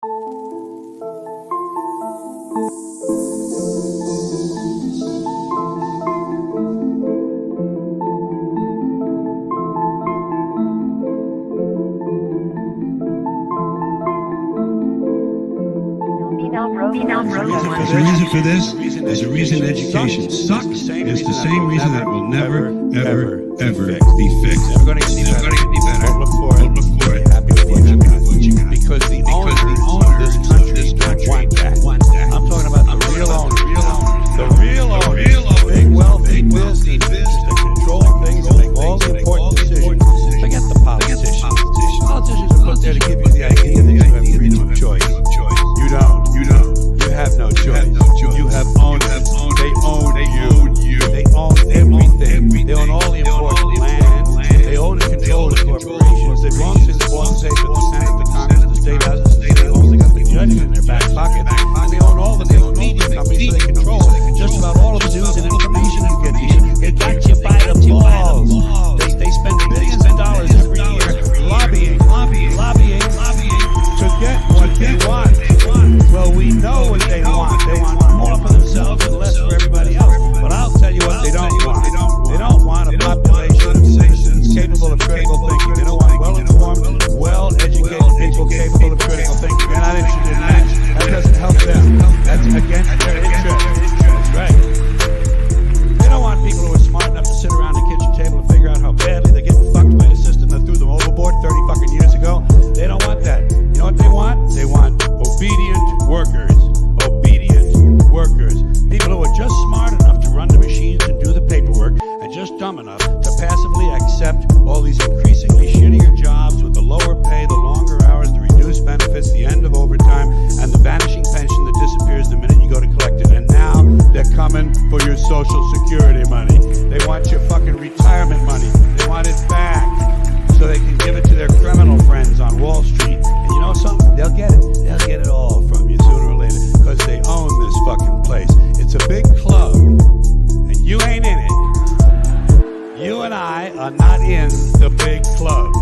There's a reason for this. There's a reason education sucks. It's the same reason that will never, ever be fixed. Never going to get any better. Don't look for it. Be happy with what you got. Because the owners of this country want that. I'm talking about the real owners. The real owners. Big wealthy business that control things and make all the important decisions. Forget the politicians. Politicians are put there to give you the idea that you have freedom of choice. You don't. You have no choice. You have owners. They own you. They own everything. They own all the important land. They own and control the corporations. They've long since bought safe with the Senate, the Congress, the state houses, the state homes. They got the judges in their back pocket. And they own all the media companies, so they control just about all of the news and information you get. They got you by the balls. They spend billions of dollars every year lobbying to get what they want. Well, we know what they want. They want more for themselves and less for everybody else. But I'll tell you what they don't want. They don't want a population of citizens capable of critical thinking. They don't want well-informed, well-educated people capable of critical thinking. They're not interested in that. That doesn't help them. That's against their interest. That's right. They don't want people who are smart enough to sit around the kitchen table and figure out how badly they're getting fucked by the system that threw them overboard 30 fucking years ago. They don't want that. You know what they want? They want obedient workers. People who are just smart enough to run the machines and do the paperwork and just dumb enough to passively accept all these increasingly shittier jobs with the lower pay, the longer hours, the reduced benefits, the end of overtime, and the vanishing pension that disappears the minute you go to collect it. And now they're coming for your Social Security money. They want your fucking retirement money. They want it back so they can give it to their criminal friends on Wall Street. And you know something? They'll get it. They'll get it all from you sooner or later because they own this fucking place. It's a big club, and you ain't in it. You and I are not in the big club.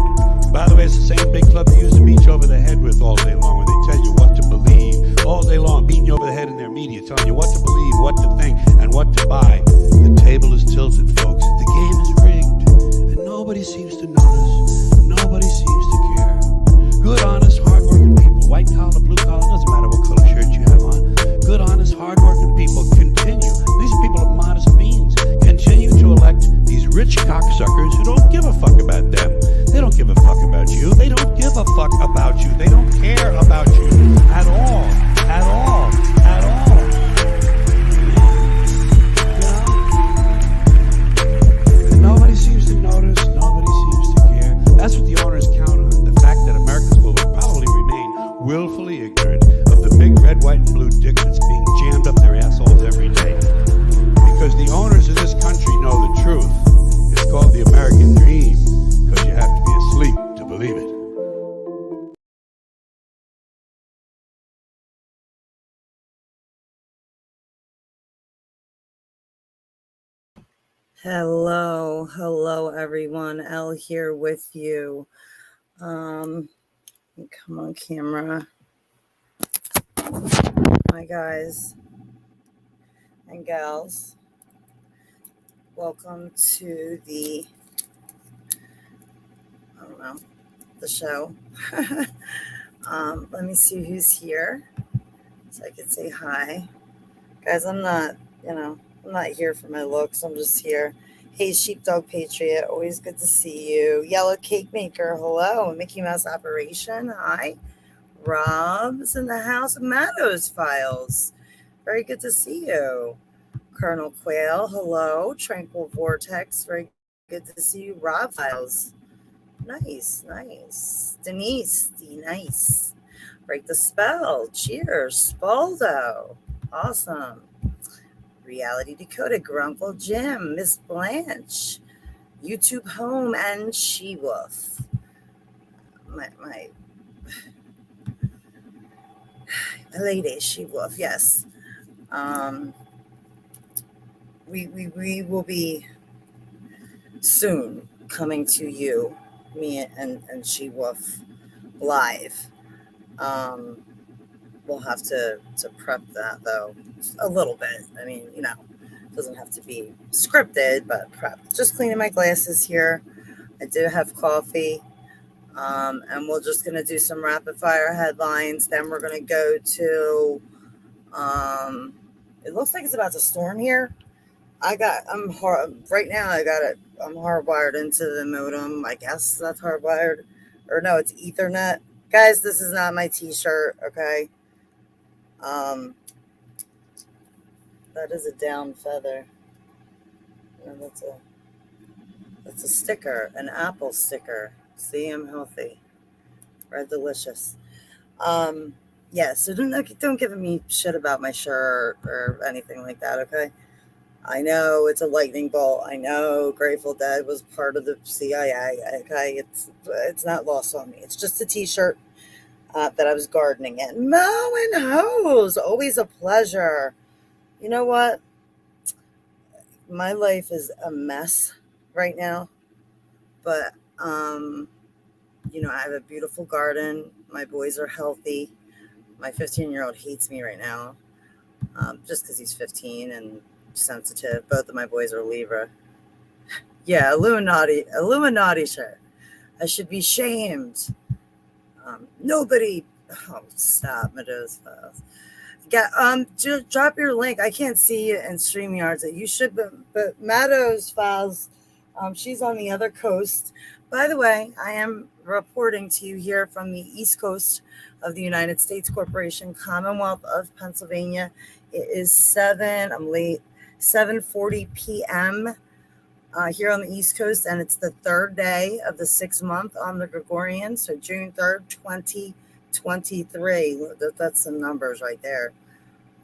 By the way, it's the same big club they use to beat you over the head with all day long, when they tell you what to believe all day long, beating you over the head in their media, telling you what to believe, what to think, and what to buy. The table is tilted, folks. The game is rigged, and nobody seems to notice. Nobody seems to care. Good, honest, hardworking people, white collar, blue collar, doesn't matter what color shirt you have on. Good, honest, hardworking people continue. These are people of modest means. Continue to elect these rich cocksuckers who don't give a fuck about them. They don't give a fuck about you. They don't give a fuck about you. They don't care about you at all. At all. At all. You know? Nobody seems to notice. Nobody seems to care. That's what the owners count on. The fact that Americans will probably remain willfully ignorant of the big red, white, and blue dick that's being jammed up their assholes every day. Because the owners of this country know the truth. It's called the American dream, because you have to be asleep to believe it. Hello everyone. Elle here with you. Come on, camera. Hi guys and gals. Welcome to the show. Let me see who's here so I can say hi. Guys, I'm not here for my looks. I'm just here. Hey, Sheepdog Patriot, always good to see you. Yellow Cake Maker, hello. Mickey Mouse Operation, hi. Rob's in the house. Matos Files, very good to see you. Colonel Quail, hello. Tranquil Vortex, very good to see you. Rob Files, nice. Denise, nice. Break the Spell, cheers. Spaldo, awesome. Reality Decoded, Grunkle Jim, Miss Blanche, YouTube Home, and She-Wolf. My lady, She-Wolf, yes. We will be soon coming to you, me and She-Wolf live. we'll have to prep that though a little bit. I mean, you know, it doesn't have to be scripted, but prep. Just cleaning my glasses here. I do have coffee. And we're just going to do some rapid fire headlines. Then we're going to go to, it looks like it's about to storm here. right now I'm hardwired into the modem. I guess that's hardwired, or no, it's Ethernet. Guys, this is not my t-shirt. Okay. That is a down feather. No, that's a sticker, an Apple sticker. See, I'm healthy. Red Delicious. Yeah, so don't give me shit about my shirt or anything like that, okay? I know it's a lightning bolt. I know Grateful Dead was part of the CIA, okay? It's not lost on me. It's just a t-shirt that I was gardening in. Mo and Hose, always a pleasure. You know what? My life is a mess right now, but you know, I have a beautiful garden. My boys are healthy. My 15-year-old hates me right now, just because he's 15 and sensitive. Both of my boys are Libra. Yeah, Illuminati shirt. I should be shamed. Nobody. Oh, stop, Meadows Files. Yeah, just drop your link. I can't see it in StreamYards. You should, but Meadows Files. She's on the other coast. By the way, I am reporting to you here from the East Coast of the United States Corporation, Commonwealth of Pennsylvania. It is 7:40 p.m. Here on the East Coast, and it's the third day of the 6th month on the Gregorian, so June 3rd, 2023. That's some numbers right there.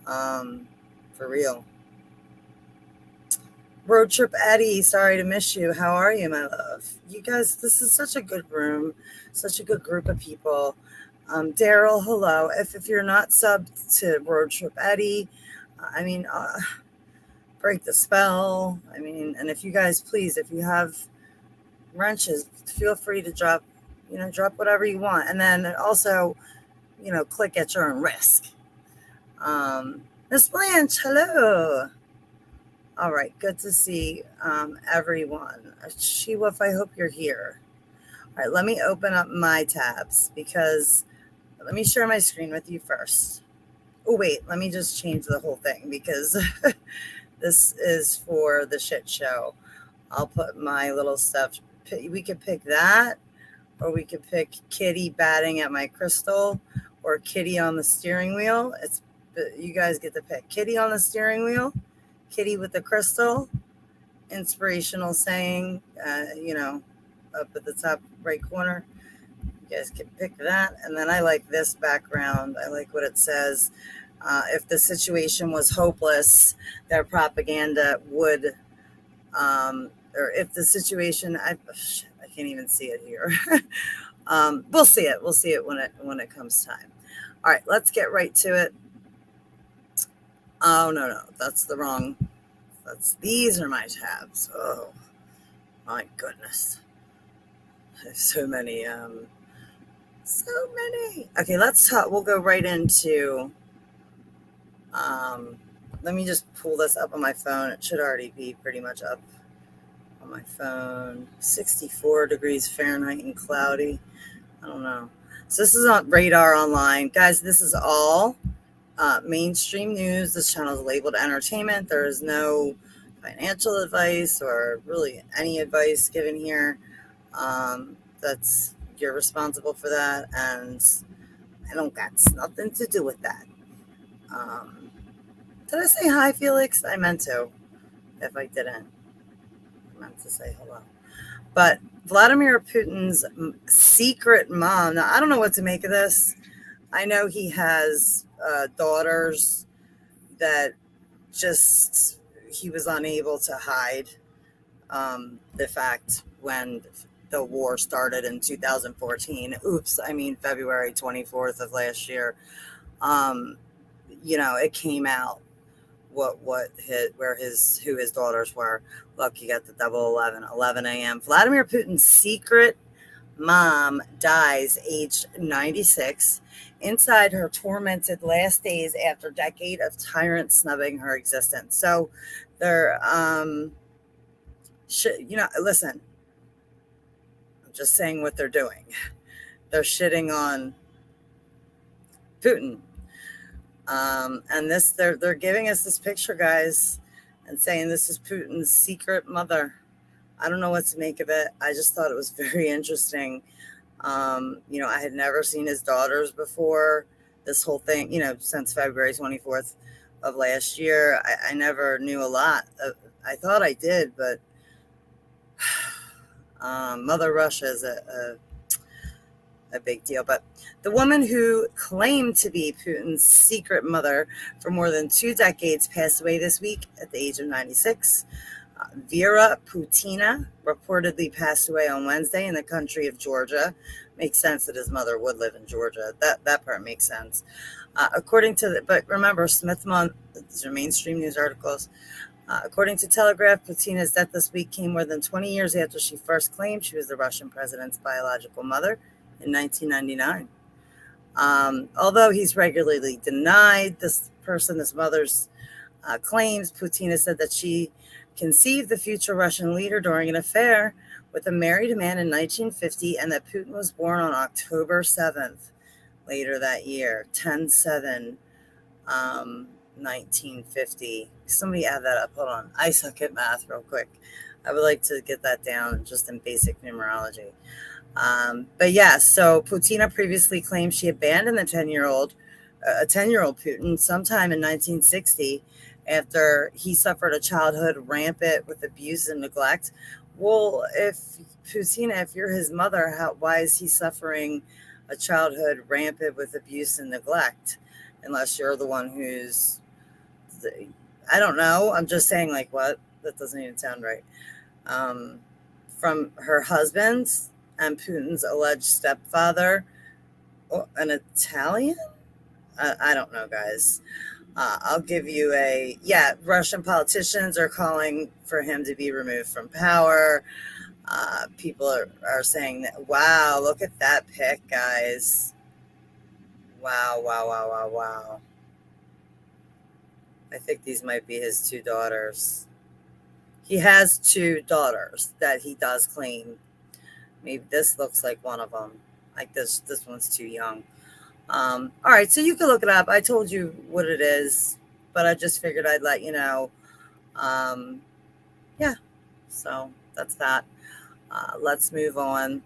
For real. Road Trip Eddie, sorry to miss you. How are you, my love? You guys, this is such a good room, such a good group of people. Daryl, hello. If you're not subbed to Road Trip Eddie, I mean, break the spell. I mean, and if you guys, please, if you have wrenches, feel free to drop whatever you want. And then also, click at your own risk. Miss Blanche, hello. All right, good to see everyone. She-Wolf, I hope you're here. All right, let me open up my tabs because let me share my screen with you first. Oh, wait, let me just change the whole thing because this is for the shit show. I'll put my little stuff. We could pick that, or we could pick Kitty batting at my crystal, or Kitty on the steering wheel. You guys get to pick. Kitty on the steering wheel. Kitty with the crystal, inspirational saying, up at the top right corner. You guys can pick that. And then I like this background. I like what it says. If the situation was hopeless, their propaganda would, or if the situation, I can't even see it here. We'll see it. We'll see it when it comes time. All right, let's get right to it. Oh, no, that's the wrong. These are my tabs. Oh, my goodness. There's so many. Okay, let's talk. We'll go right into, let me just pull this up on my phone. It should already be pretty much up on my phone. 64 degrees Fahrenheit and cloudy. I don't know. So this is on Radar Online. Guys, this is all mainstream news. This channel is labeled entertainment. There is no financial advice or really any advice given here. You're responsible for that, and I don't got nothing to do with that. Did I say hi, Felix? I meant to. If I didn't, I meant to say hello. But Vladimir Putin's secret mom. Now, I don't know what to make of this. I know he has daughters that he was unable to hide the fact when the war started in 2014. February 24th of last year. It came out who his daughters were. Look, you got the 11 a.m. Vladimir Putin's secret mom dies aged 96 inside her tormented last days after a decade of tyrant snubbing her existence. So they're, listen, I'm just saying what they're doing. They're shitting on Putin. And this, they're giving us this picture, guys, and saying this is Putin's secret mother. I don't know what to make of it. I just thought it was very interesting. I had never seen his daughters before this whole thing, since February 24th of last year. I never knew a lot. I thought I did, but Mother Russia is a big deal. But the woman who claimed to be Putin's secret mother for more than 2 decades passed away this week at the age of 96. Vera Putina reportedly passed away on Wednesday in the country of Georgia. Makes sense that his mother would live in Georgia. That part makes sense. But remember, Smithmont, these are mainstream news articles. According to Telegraph, Putina's death this week came more than 20 years after she first claimed she was the Russian president's biological mother in 1999. Although he's regularly denied this mother's claims, Putina said that she conceived the future Russian leader during an affair with a married man in 1950, and that Putin was born on October 7th later that year, 10/7, 1950. Somebody add that up. Hold on. I suck at math real quick. I would like to get that down just in basic numerology. But yeah, so Putina previously claimed she abandoned a 10-year-old Putin sometime in 1960 after he suffered a childhood rampant with abuse and neglect. Well, if you're his mother, why is he suffering a childhood rampant with abuse and neglect? Unless you're the one who's, I don't know. I'm just saying, like, what? That doesn't even sound right. From her husband and Putin's alleged stepfather, an Italian? I don't know, guys. I'll give you Russian politicians are calling for him to be removed from power. People are saying that, wow, look at that pic, guys. Wow. I think these might be his 2 daughters. He has 2 daughters that he does claim. Maybe this looks like one of them. Like this one's too young. All right, so you can look it up. I told you what it is, but I just figured I'd let you know. So that's that. Let's move on.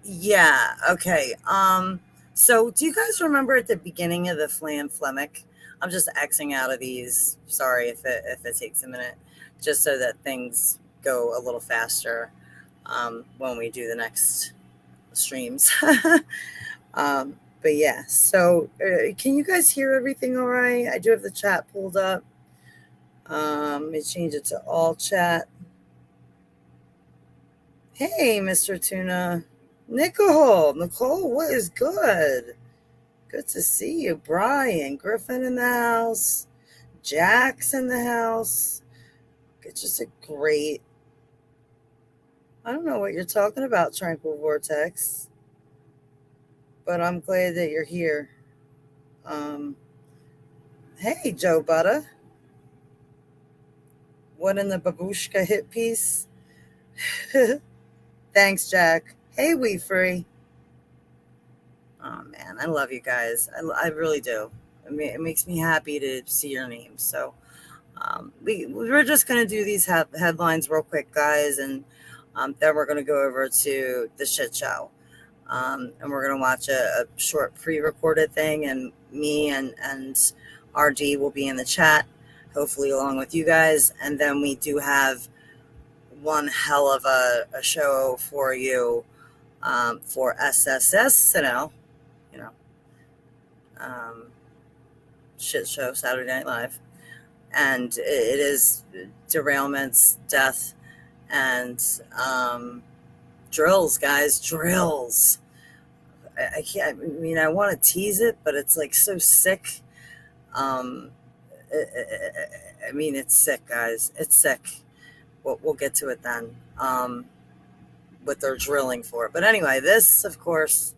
Yeah, okay. So do you guys remember at the beginning of the Flam Flemic? I'm just Xing out of these. Sorry if it takes a minute, just so that things go a little faster when we do the next streams. But yeah, so can you guys hear everything all right? I do have the chat pulled up. Let me change it to all chat. Hey, Mr. Tuna. Nicole, what is good? Good to see you. Brian Griffin in the house. Jack's in the house. It's just a great, I don't know what you're talking about, Tranquil Vortex, but I'm glad that you're here. Hey, Joe Butter. What in the babushka hit piece? Thanks, Jack. Hey, We Free. Oh, man, I love you guys. I really do. It makes me happy to see your names. So we're just going to do these headlines real quick, guys, and then we're going to go over to the shit show. And we're going to watch a short pre-recorded thing, and me and RD will be in the chat, hopefully along with you guys. And then we do have one hell of a show for you for SSSNL, shit show, Saturday Night Live. And it is derailments, death, and drills, guys, drills. I can't, I want to tease it, but it's like so sick. It's sick, guys. It's sick. We'll get to it then. what they're drilling for. But anyway, this, of course,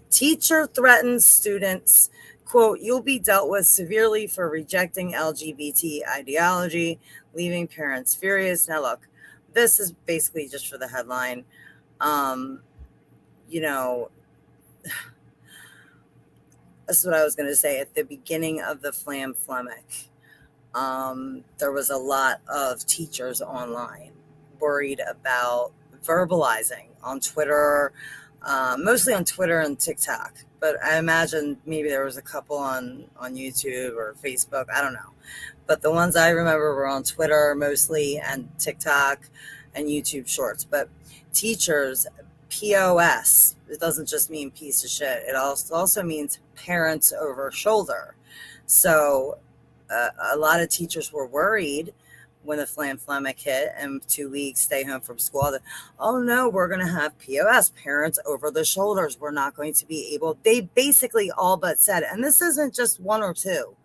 teacher threatens students, quote, you'll be dealt with severely for rejecting LGBT ideology, leaving parents furious. Now, look, this is basically just for the headline. You know, that's what I was going to say at the beginning of the Flam-Flemic. There was a lot of teachers online worried about verbalizing on Twitter, mostly on Twitter and TikTok. But I imagine maybe there was a couple on YouTube or Facebook. I don't know. But the ones I remember were on Twitter mostly and TikTok and YouTube Shorts. But teachers, POS, it doesn't just mean piece of shit. It also means parents over shoulder. So a lot of teachers were worried when the Flam-Flemic hit and 2 weeks stay home from school that, oh no, we're going to have POS, parents over the shoulders. We're not going to be able, they basically all but said, and this isn't just one or two,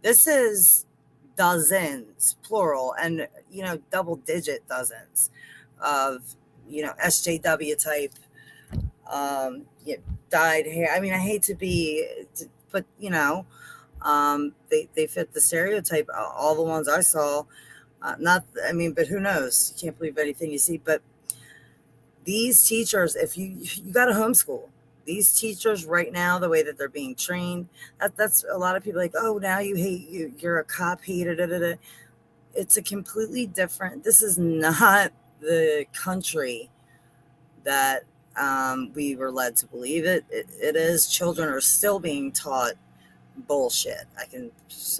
this is dozens, plural, and, double digit dozens of, SJW type, dyed hair. I mean, I hate to be, but, they fit the stereotype. All the ones I saw, but who knows? You can't believe anything you see. But these teachers, if you got to homeschool, these teachers right now, the way that they're being trained, that's a lot of people like, oh, now you hate you're a cop hater. Da, da, da. It's a completely different. This is not the country that we were led to believe it is. Children are still being taught bullshit. I can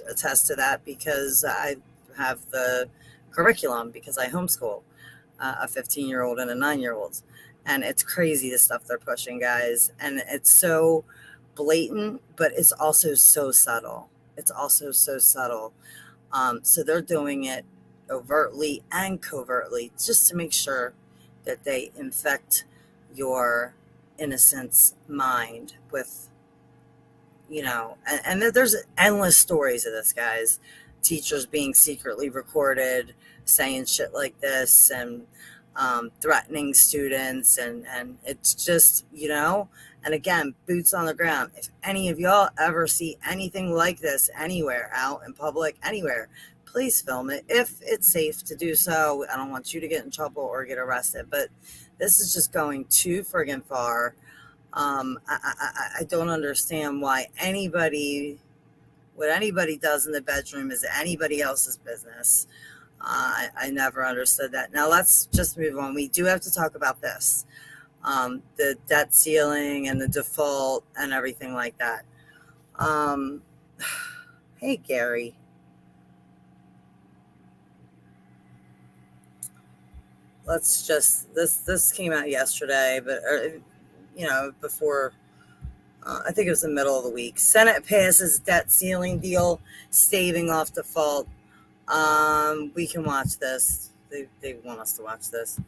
attest to that because I have the curriculum because I homeschool a 15-year-old and a 9-year-old. And it's crazy the stuff they're pushing, guys. And it's so blatant, but it's also so subtle. So they're doing it overtly and covertly just to make sure that they infect your innocent's mind with, and there's endless stories of this, guys. Teachers being secretly recorded, saying shit like this and threatening students. And it's just, and again, boots on the ground. If any of y'all ever see anything like this anywhere out in public, anywhere, please film it if it's safe to do so. I don't want you to get in trouble or get arrested, but this is just going too friggin' far. I don't understand why what anybody does in the bedroom is anybody else's business. I never understood that. Now let's just move on. We do have to talk about this, the debt ceiling and the default and everything like that. Hey, Gary. Let's just, this came out yesterday, but, before, I think it was the middle of the week. Senate passes debt ceiling deal, staving off default. We can watch this. They want us to watch this.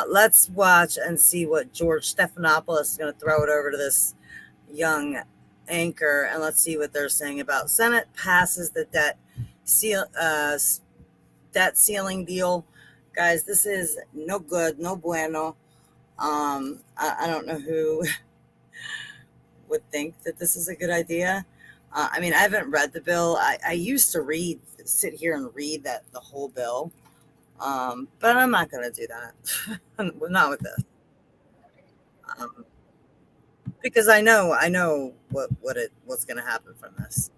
Let's watch and see what George Stephanopoulos is going to throw it over to this young anchor, and let's see what they're saying about Senate passes the debt ceiling deal. Guys, this is no good, no bueno. I don't know who would think that this is a good idea. I haven't read the bill. I used to sit here and read the whole bill. But I'm not going to do that. Not with this. Because I know what's going to happen from this.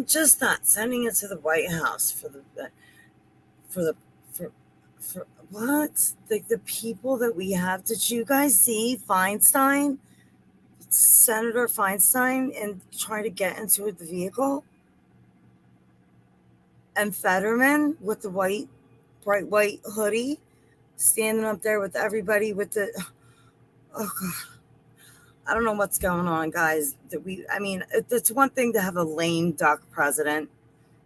Just not sending it to the White House for what? Like the people that we have. Did you guys see Senator Feinstein, and try to get into the vehicle? And Fetterman with the white bright white hoodie, standing up there with everybody with the, oh God. I don't know what's going on, guys. It's one thing to have a lame duck president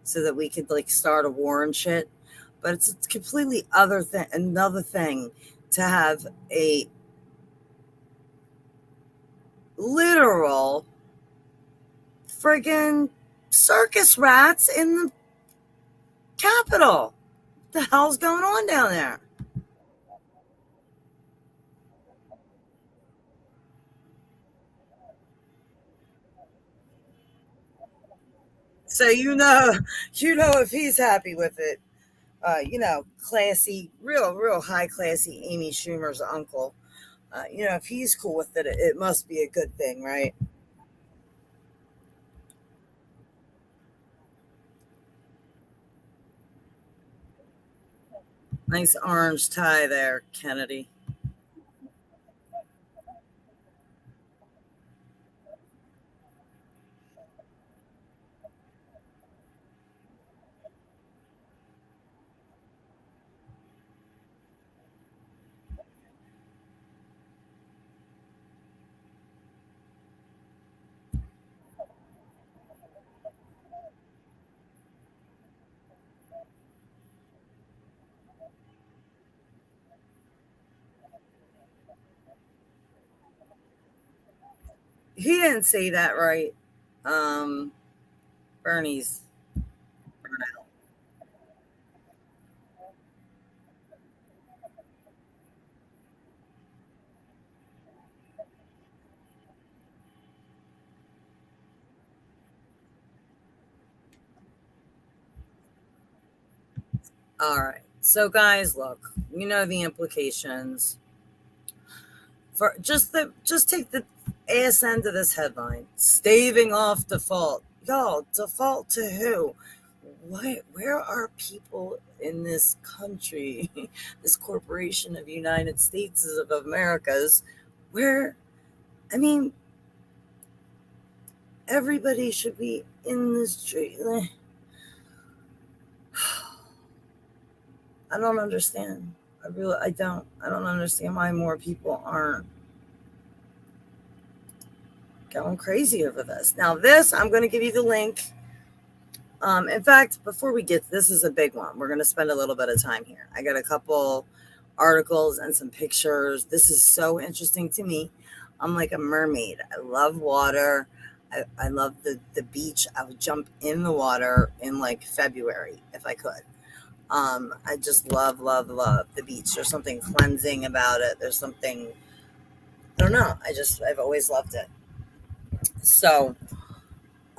so that we could like start a war and shit, but it's completely another thing to have a literal friggin' circus rats in the Capitol. What the hell's going on down there? So if he's happy with it, classy, real high classy Amy Schumer's uncle. If he's cool with it, it must be a good thing, right? Nice orange tie there, Kennedy. He didn't say that right. Um, Bernie's burnout. All right. So, guys, look, the implications for just take the ass end of this headline: staving off default. Y'all, default to who? What? Where are people in this country, this corporation of United States of Americas? Where, I mean, everybody should be in the street. I don't understand. I don't. I don't understand why more people aren't going crazy over this. Now, I'm going to give you the link. In fact, before we get, this is a big one. We're going to spend a little bit of time here. I got a couple articles and some pictures. This is so interesting to me. I'm like a mermaid. I love water. I love the beach. I would jump in the water in like February if I could. I just love the beach. There's something cleansing about it. There's something, I don't know. I've always loved it. So,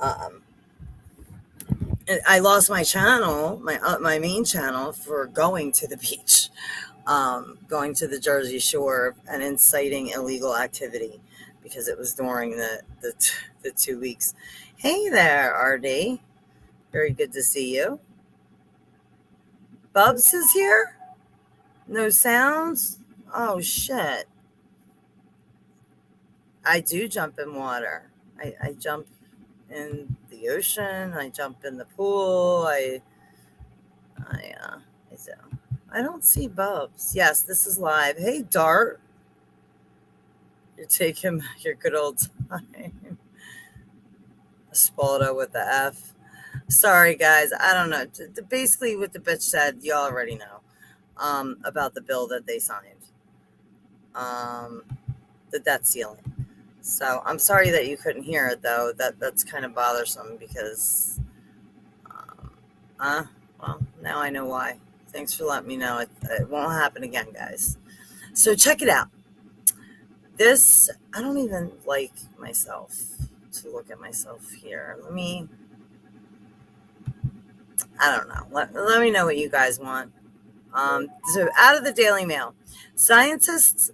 um, I lost my channel, my main channel for going to the beach, going to the Jersey Shore and inciting illegal activity because it was during the 2 weeks. Hey there, RD. Very good to see you. Bubs is here? No sounds? Oh, shit. I do jump in water. I jump in the ocean. I jump in the pool. I do. I don't see Bubs. Yes, this is live. Hey, Dart. You're taking your good old time. Spaldo with the F. Sorry, guys. I don't know. Basically, what the bitch said, you already know about the bill that they signed, the debt ceiling. So I'm sorry that you couldn't hear it, though. That's kind of bothersome because, well, now I know why. Thanks for letting me know. It won't happen again, guys. So check it out. I don't even like myself to look at myself here. I don't know. Let me know what you guys want. So out of the Daily Mail, scientists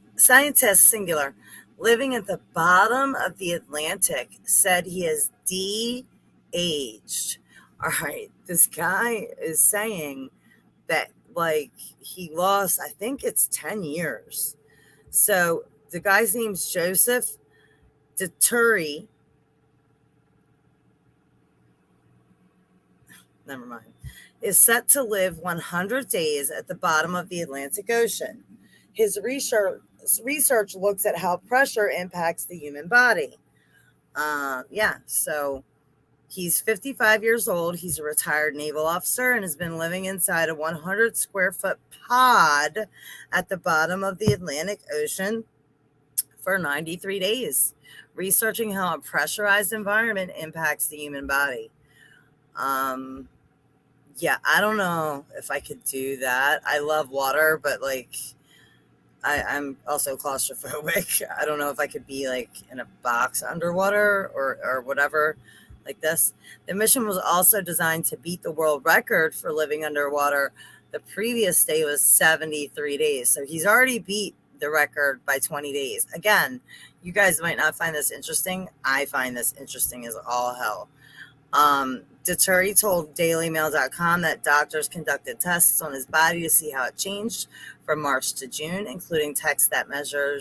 singular, living at the bottom of the Atlantic said he has de-aged. All right. This guy is saying that like he lost, I think it's 10 years. So the guy's name's Joseph Deturi. Never mind. is set to live 100 days at the bottom of the Atlantic Ocean. His research looks at how pressure impacts the human body. So he's 55 years old. He's a retired naval officer and has been living inside a 100 square foot pod at the bottom of the Atlantic Ocean for 93 days, researching how a pressurized environment impacts the human body. I don't know if I could do that. I love water, but like I'm also claustrophobic. I don't know if I could be like in a box underwater or whatever like this. The mission was also designed to beat the world record for living underwater. The previous stay was 73 days. So he's already beat the record by 20 days. Again, you guys might not find this interesting. I find this interesting as all hell. Deturi told dailymail.com that doctors conducted tests on his body to see how it changed from March to June, including tests that measure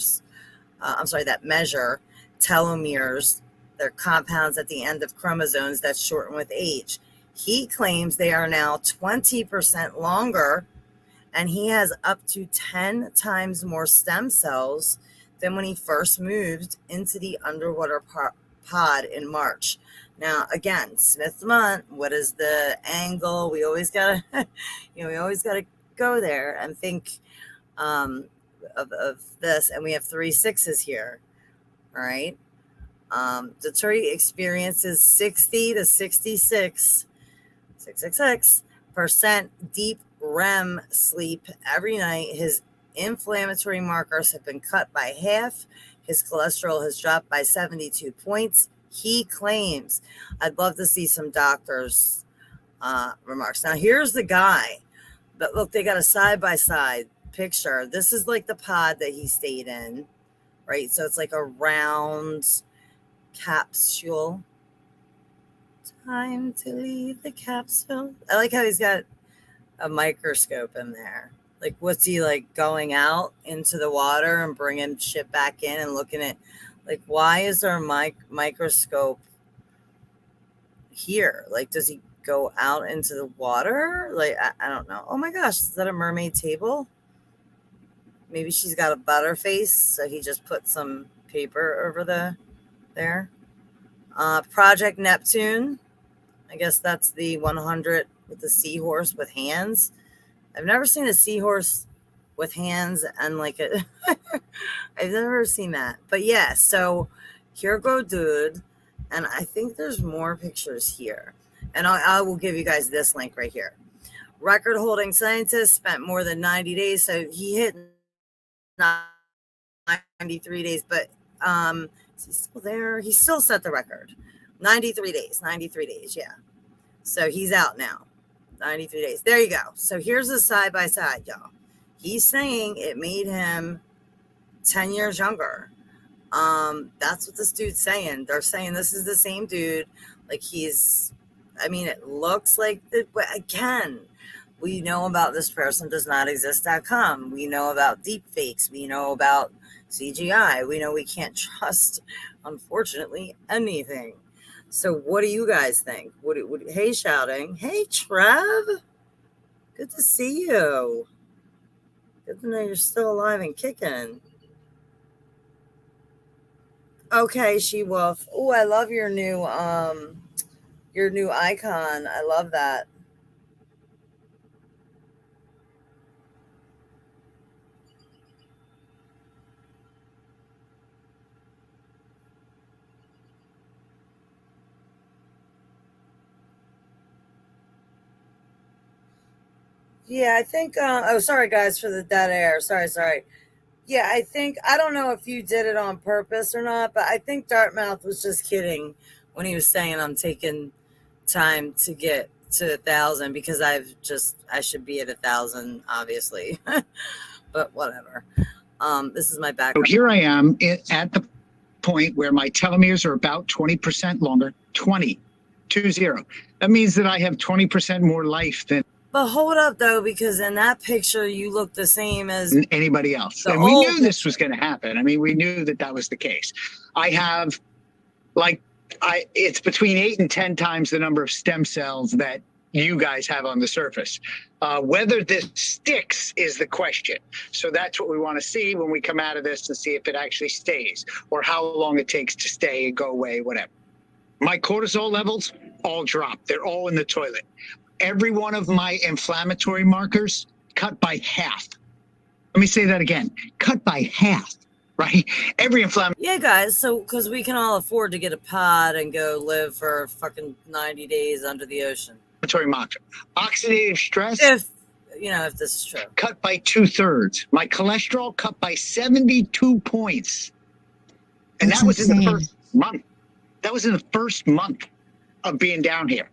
telomeres. They're compounds at the end of chromosomes that shorten with age. He claims they are now 20% longer, and he has up to 10 times more stem cells than when he first moved into the underwater pod in March. Now, again, Smith-Mundt, what is the angle? We always gotta, go there and think of this. And we have 3 6s here. All right. Deturi experiences 60 to 666% deep REM sleep every night. His inflammatory markers have been cut by half. His cholesterol has dropped by 72 points. He claims. I'd love to see some doctors' remarks. Now, here's the guy. But look, they got a side-by-side picture. This is like the pod that he stayed in, right? So it's like a round capsule. Time to leave the capsule. I like how he's got a microscope in there. Like, what's he like going out into the water and bringing shit back in and looking at? Like, why is there a microscope here? Like, does he go out into the water? Like, I don't know. Oh my gosh, is that a mermaid table? Maybe she's got a butterface, so he just put some paper over there. Project Neptune. I guess that's the 100 with the seahorse with hands. I've never seen a seahorse with hands and like a I've never seen that. But yeah, so here go dude. And I think there's more pictures here. And I will give you guys this link right here. Record holding scientist spent more than 90 days. So he hit 93 days, but is he still there? He still set the record. 93 days, yeah. So he's out now. 93 days. There you go. So here's a side by side, y'all. He's saying it made him 10 years younger. That's what this dude's saying. They're saying this is the same dude. Like it looks like but again, we know about this person does not exist.com. We know about deep fakes. We know about CGI. We know we can't trust, unfortunately, anything. So what do you guys think? Hey, shouting. Hey, Trev. Good to see you. Good to know you're still alive and kicking. Okay, She-Wolf. Oh, I love your new icon. I love that. Yeah, I think, sorry guys for the dead air. Sorry. Yeah, I don't know if you did it on purpose or not, but I think Dartmouth was just kidding when he was saying I'm taking time to get to 1,000 because I should be at 1,000, obviously, but whatever. This is my backup. So here I am at the point where my telomeres are about 20% longer, 20. That means that I have 20% more life than. But hold up, though, because in that picture, you look the same as anybody else. And we knew this was going to happen. I mean, we knew that was the case. I have, it's between 8 and 10 times the number of stem cells that you guys have on the surface. Whether this sticks is the question. So that's what we want to see when we come out of this, and see if it actually stays, or how long it takes to stay and go away, whatever. My cortisol levels all dropped. They're all in the toilet. Every one of my inflammatory markers cut by half. Let me say that again. Cut by half, right? Every inflammatory. Yeah, guys. So, because we can all afford to get a pod and go live for fucking 90 days under the ocean. Marker. Oxidative stress. If this is true. Cut by 2/3. My cholesterol cut by 72 points. And That's that was insane. in the first month. That was in the first month of being down here,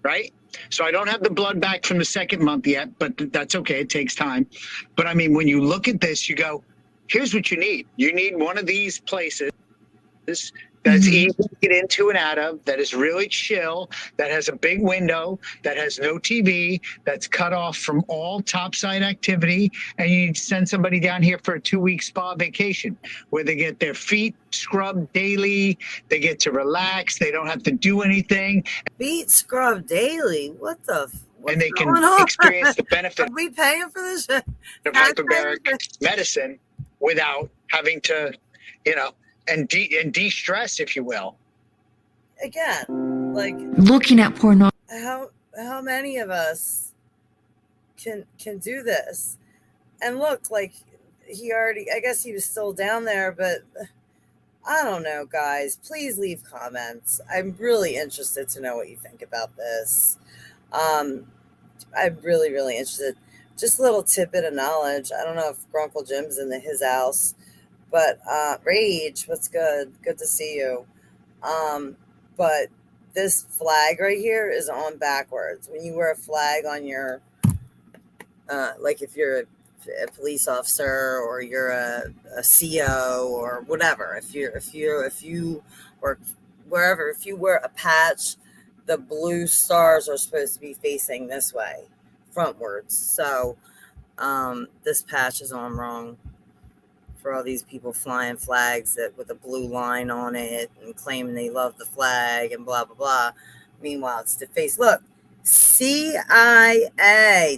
right? So I don't have the blood back from the second month yet, but that's okay. It takes time. But I mean, when you look at this, you go, here's what you need. You need one of these places that's easy to get into and out of, that is really chill, that has a big window, that has no TV, that's cut off from all topside activity, and you need to send somebody down here for a 2-week spa vacation where they get their feet scrubbed daily, they get to relax, they don't have to do anything. Feet scrub daily. What the? And they can going on? experience the benefit Are we paying for this shit? of hyperbaric medicine without having to, and de-stress, if you will. Again, like Looking at pornography. how many of us can do this? And look, like I guess he was still down there, but I don't know, guys. Please leave comments. I'm really interested to know what you think about this. I'm really, really interested. Just a little tidbit of knowledge. I don't know if Grunkle Jim's in his house, but Rage, what's good? Good to see you. But this flag right here is on backwards. When you wear a flag on your, like if you're a police officer or you're a CO or whatever, if you work wherever, if you wear a patch, the blue stars are supposed to be facing this way, frontwards. So this patch is on wrong for all these people flying flags with a blue line on it and claiming they love the flag and blah, blah, blah. Meanwhile, it's to face. Look, CIA.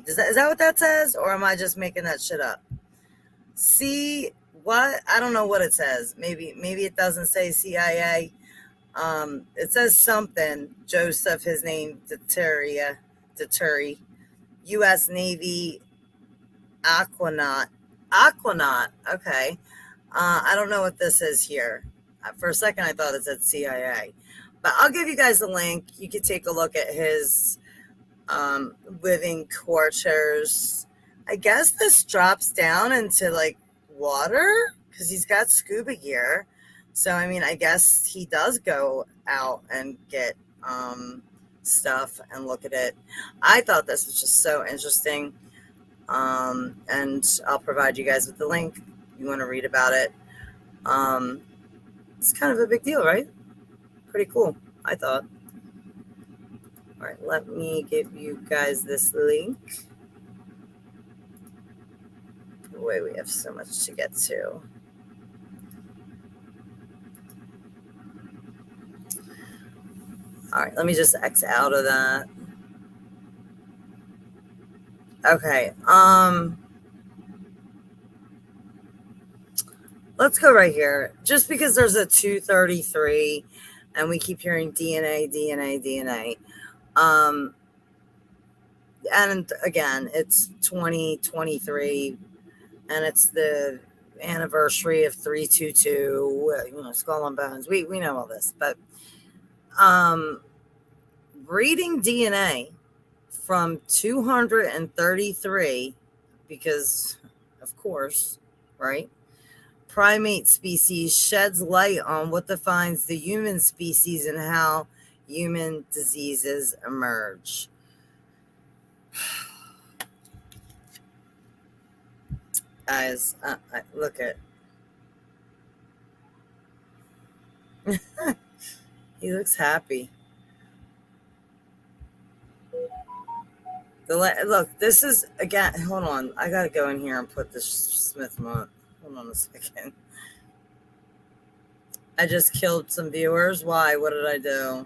Is that what that says? Or am I just making that shit up? What? I don't know what it says. Maybe it doesn't say CIA. It says something. Joseph, his name, Deterry. U.S. Navy Aquanaut. Okay. I don't know what this is here. For a second, I thought it said CIA. But I'll give you guys the link. You can take a look at his living quarters. I guess this drops down into like water because he's got scuba gear. So, I mean, I guess he does go out and get stuff and look at it. I thought this was just so interesting. And I'll provide you guys with the link if you want to read about it. It's kind of a big deal, right? Pretty cool, I thought. All right, let me give you guys this link. Boy, we have so much to get to. All right, let me just X out of that. Okay, let's go right here. Just because there's a 233 and we keep hearing DNA. And again, it's 2023 and it's the anniversary of 322, Skull and Bones. We know all this, but reading DNA from 233, because of course, right? Primate species sheds light on what defines the human species and how human diseases emerge. Guys, look at. He looks happy. Look, this is, again, hold on. I got to go in here and put this Smith Mont. Hold on a second. I just killed some viewers. Why? What did I do?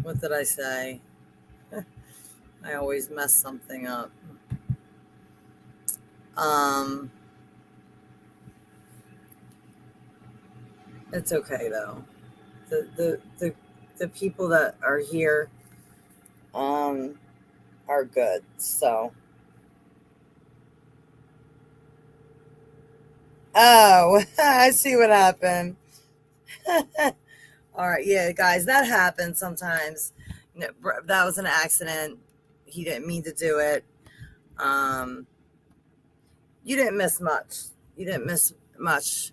What did I say? I always mess something up. It's okay though. The people that are here are good. So oh, I see what happened. All right, yeah, guys, that happens sometimes. That was an accident. He didn't mean to do it. Um, you didn't miss much. You didn't miss much,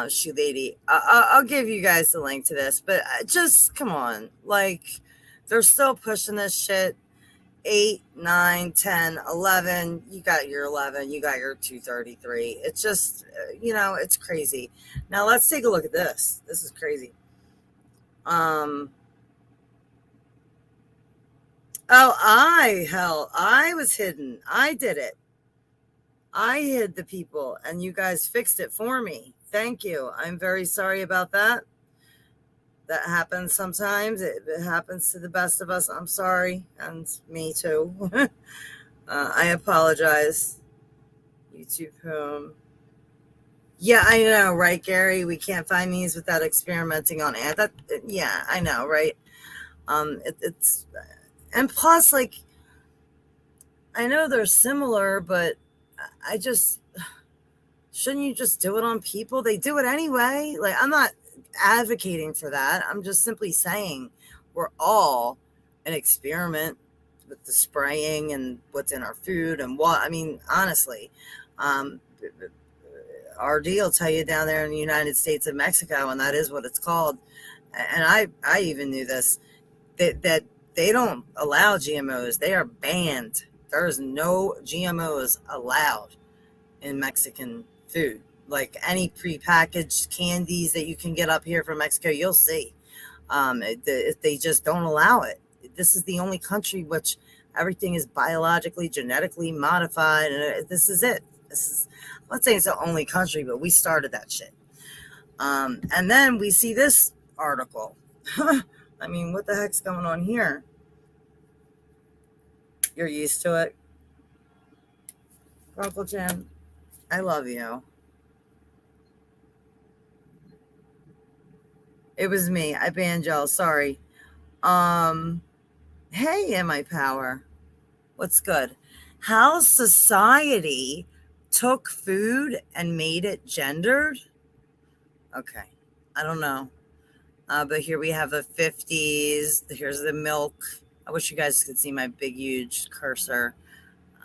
shoe lady. I'll give you guys the link to this, but just come on, like they're still pushing this shit. 8, 9, 10, 11. You got your 11. You got your 233. It's just, it's crazy. Now let's take a look at this. This is crazy. Oh, I was hidden. I did it. I hid the people and you guys fixed it for me. Thank you. I'm very sorry about that. That happens sometimes. It happens to the best of us. I'm sorry. And me too. I apologize. YouTube home. Yeah, I know, right, Gary? We can't find these without experimenting on it. Yeah, I know, right? It's and plus, like, I know they're similar, but I just shouldn't you just do it on people? They do it anyway. Like, I'm not advocating for that. I'm just simply saying we're all an experiment with the spraying and what's in our food and what. I mean, honestly, RD will tell you down there in the United States of Mexico, and that is what it's called. And I even knew this, that they don't allow GMOs. They are banned. There's no GMOs allowed in Mexican food. Like any prepackaged candies that you can get up here from Mexico, you'll see. They just don't allow it. This is the only country which everything is biologically, genetically modified, and this is it. I'm not saying it's the only country, but we started that shit. And then we see this article. I mean, what the heck's going on here? You're used to it. Uncle Jim, I love you. It was me. I banned y'all. Sorry. Hey, Am I Power? What's good? How society took food and made it gendered? Okay. I don't know. But here we have the 50s. Here's the milk. I wish you guys could see my big, huge cursor.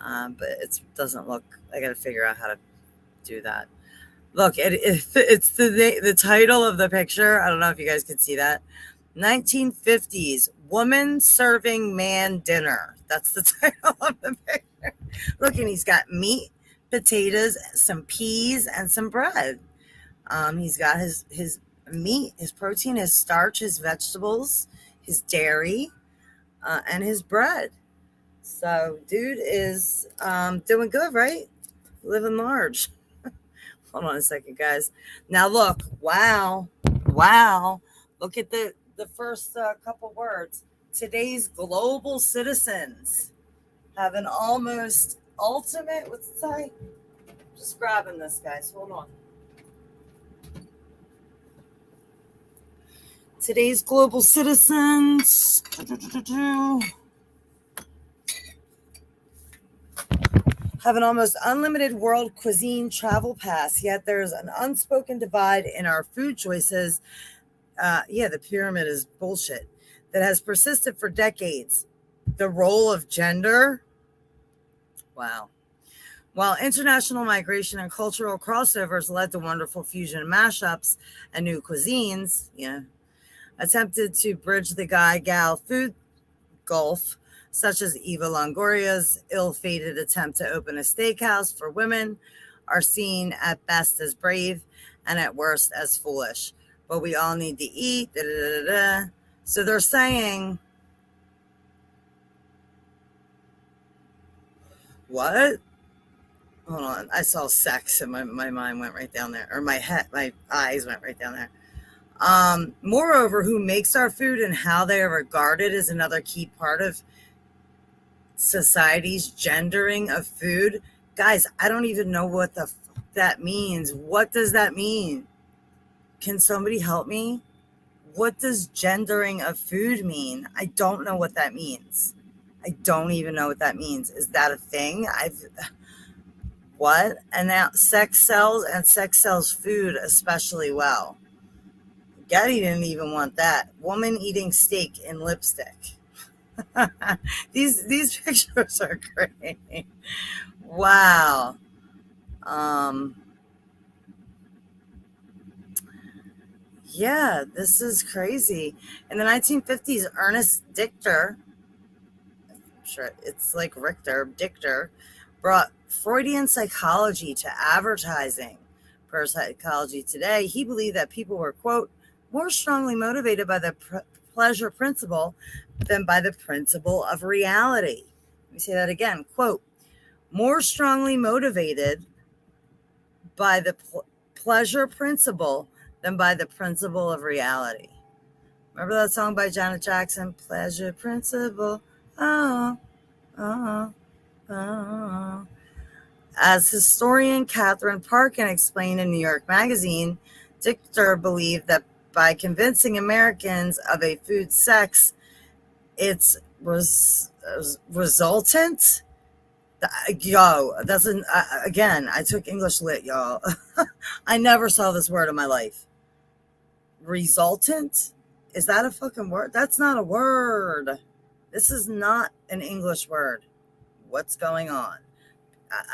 But it doesn't look, I got to figure out how to do that. Look, it's the title of the picture. I don't know if you guys can see that. 1950s, woman serving man dinner. That's the title of the picture. Look, and he's got meat, potatoes, some peas, and some bread. He's got his meat, his protein, his starch, his vegetables, his dairy, and his bread. So, dude is doing good, right? Living large. Hold on a second, guys. Now, look. Wow. Look at the first couple words. Today's global citizens have an almost ultimate, what's it say? Just grabbing this, guys. Hold on. Today's global citizens have an almost unlimited world cuisine travel pass, yet there's an unspoken divide in our food choices. The pyramid is bullshit that has persisted for decades. The role of gender. Wow. While international migration and cultural crossovers led to wonderful fusion mashups and new cuisines, attempted to bridge the guy-gal food gulf, such as Eva Longoria's ill-fated attempt to open a steakhouse for women, are seen at best as brave and at worst as foolish. But we all need to eat. So they're saying, what? Hold on. I saw sex and my mind went right down there. Or my eyes went right down there. Moreover, who makes our food and how they are regarded is another key part of society's gendering of food. Guys, I don't even know what the fuck that means. What does that mean? Can somebody help me? What does gendering of food mean? I don't know what that means. I don't even know what that means. Is that a thing? What? And now sex sells, and sex sells food especially well. Gandhi didn't even want that. Woman eating steak in lipstick. These pictures are great. Wow. Yeah, this is crazy. In the 1950s, Ernest Dichter, sure it's like Richter, Dichter, brought Freudian psychology to advertising. Per Psychology Today, he believed that people were, quote, more strongly motivated by the pleasure principle than by the principle of reality. Let me say that again, quote, more strongly motivated by the pleasure principle than by the principle of reality. Remember that song by Janet Jackson, Pleasure Principle? Oh, oh, oh. As historian Catherine Parkin explained in New York Magazine, Dichter believed that by convincing Americans of a food's sex, its resultant. Yo, that's again, I took English lit, y'all. I never saw this word in my life. Resultant? Is that a fucking word? That's not a word. This is not an English word. What's going on?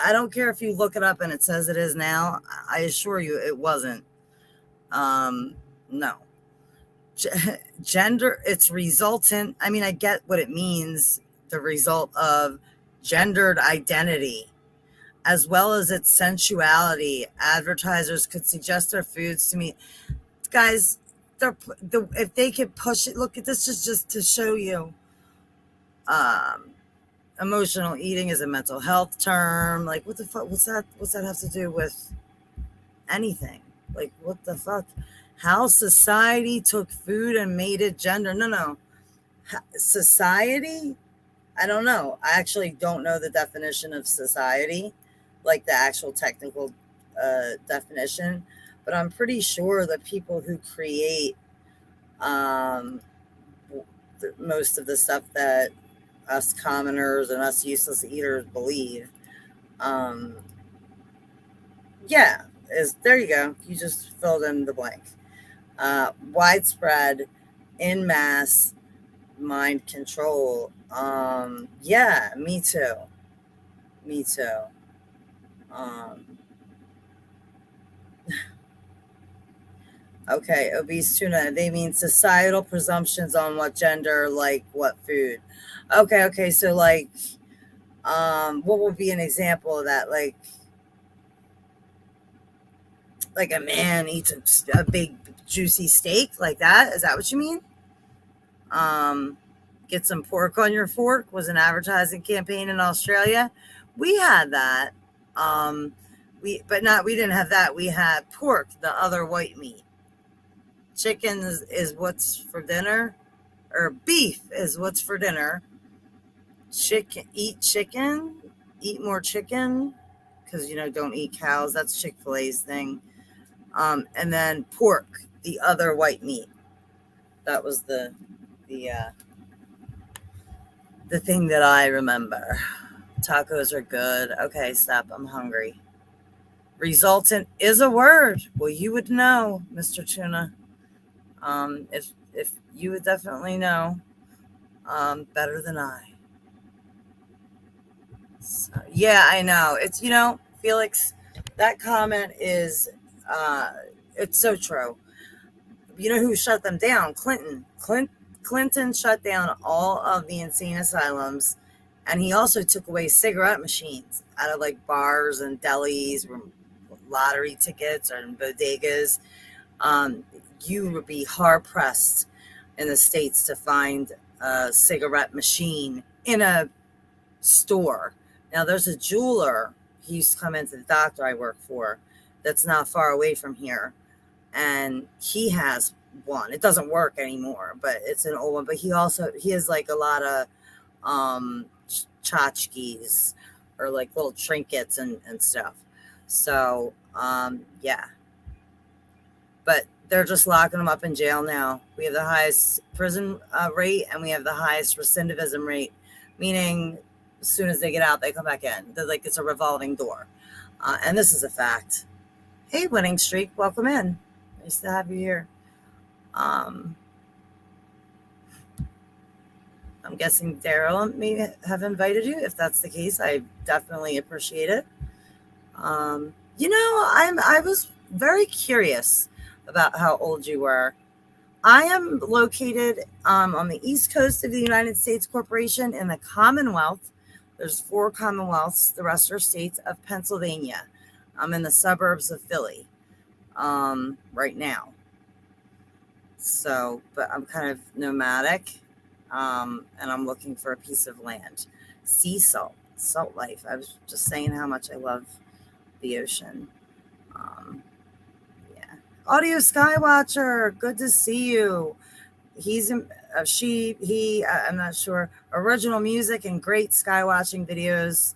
I don't care if you look it up and it says it is now. I assure you it wasn't. No. Gender, it's resultant. I mean, I get what it means. The result of gendered identity, as well as its sensuality. Advertisers could suggest their foods to me. Guys, if they could push it, look at this is just to show you. Emotional eating is a mental health term. Like, what the fuck? What's that have to do with anything? Like, what the fuck? How society took food and made it gender. No. Society? I don't know. I actually don't know the definition of society, like the actual technical definition. But I'm pretty sure that people who create most of the stuff that us commoners and us useless eaters believe, yeah, there you go. You just filled in the blank. Widespread, in mass mind control. Yeah, me too. Okay, obese tuna. They mean societal presumptions on what gender, like what food. Okay. So like, what would be an example of that? Like a man eats a big juicy steak like that. Is that what you mean? Get some pork on your fork was an advertising campaign in Australia. We had that. We didn't have that. We had pork, the other white meat. Chicken is what's for dinner, or beef is what's for dinner. Eat more chicken, because don't eat cows. That's Chick-fil-A's thing. And then pork, the other white meat. That was the thing that I remember. Tacos are good. Okay, stop. I'm hungry. Resultant is a word. Well, you would know, Mr. Tuna. If you would definitely know, better than I. So, yeah, I know. It's, Felix, that comment is, it's so true. You know who shut them down? Clinton shut down all of the insane asylums, and he also took away cigarette machines out of like bars and delis, lottery tickets, or bodegas. You would be hard pressed in the States to find a cigarette machine in a store. Now there's a jeweler. He used to come into the doctor I work for that's not far away from here, and he has one. It doesn't work anymore, but it's an old one. But he has like a lot of tchotchkes or like little trinkets and stuff. So, yeah. But they're just locking them up in jail now. We have the highest prison rate and we have the highest recidivism rate, meaning as soon as they get out, they come back in. They're like, it's a revolving door. And this is a fact. Hey, Winning Streak, welcome in. Nice to have you here. I'm guessing Daryl may have invited you. If that's the case, I definitely appreciate it. I was very curious about how old you were. I am located on the East Coast of the United States Corporation in the Commonwealth. There's 4 Commonwealths. The rest are states of Pennsylvania. I'm in the suburbs of Philly right now. So, but I'm kind of nomadic, and I'm looking for a piece of land. Sea salt life. I was just saying how much I love the ocean. Yeah. Audio Skywatcher, good to see you. He's I'm not sure. Original music and great skywatching videos.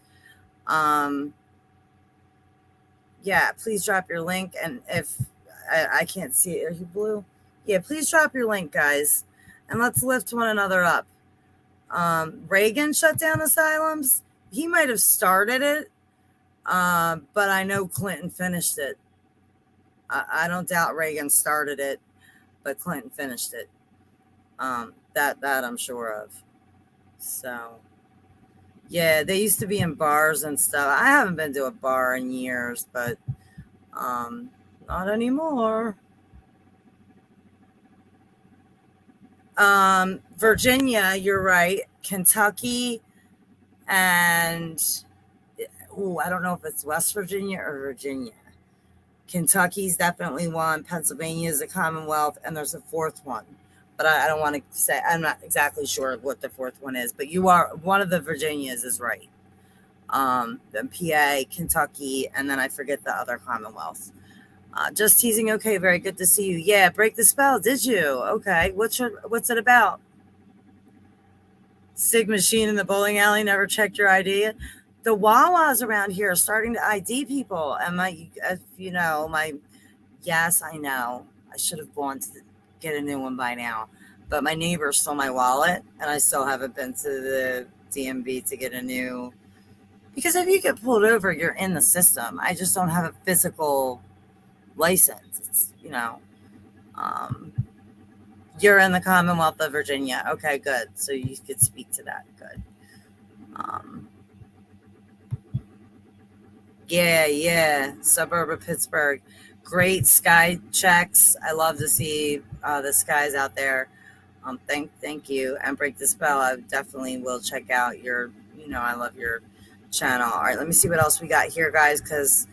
Yeah, please drop your link. And if I can't see it, are you blue? Yeah, please drop your link, guys, and let's lift one another up. Reagan shut down asylums. He might have started it, but I know Clinton finished it. I don't doubt Reagan started it, but Clinton finished it. That I'm sure of. So, yeah, they used to be in bars and stuff. I haven't been to a bar in years, but not anymore. Virginia, you're right. Kentucky and I don't know if it's West Virginia or Virginia. Kentucky's definitely one. Pennsylvania is a Commonwealth, and there's a 4th one. But I don't want to say, I'm not exactly sure what the 4th one is, but you are, one of the Virginias is right. The PA, Kentucky, and then I forget the other Commonwealth. Just teasing. Okay, very good to see you. Yeah, break the spell. Did you? Okay, what's it about? Sig machine in the bowling alley. Never checked your ID. The Wawas around here are starting to ID people. And yes, I know. I should have gone to get a new one by now. But my neighbor stole my wallet, and I still haven't been to the DMV to get a new. Because if you get pulled over, you're in the system. I just don't have a physical license. It's, you're in the Commonwealth of Virginia. Okay, good. So you could speak to that. Good. Yeah. Suburb of Pittsburgh. Great sky checks. I love to see the skies out there. Thank you. And break the spell. I definitely will check out your, I love your channel. All right, let me see what else we got here, guys, because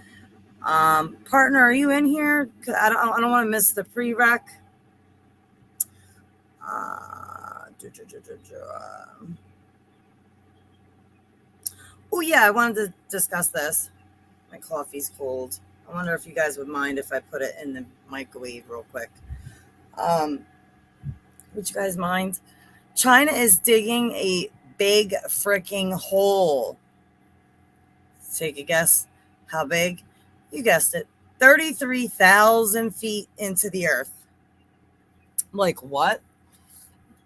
partner, are you in here? I don't want to miss the prereq. Oh yeah, I wanted to discuss this. My coffee's cold. I wonder if you guys would mind if I put it in the microwave real quick. Would you guys mind? China is digging a big freaking hole. Take a guess. How big? You guessed it. 33,000 feet into the earth. Like, what?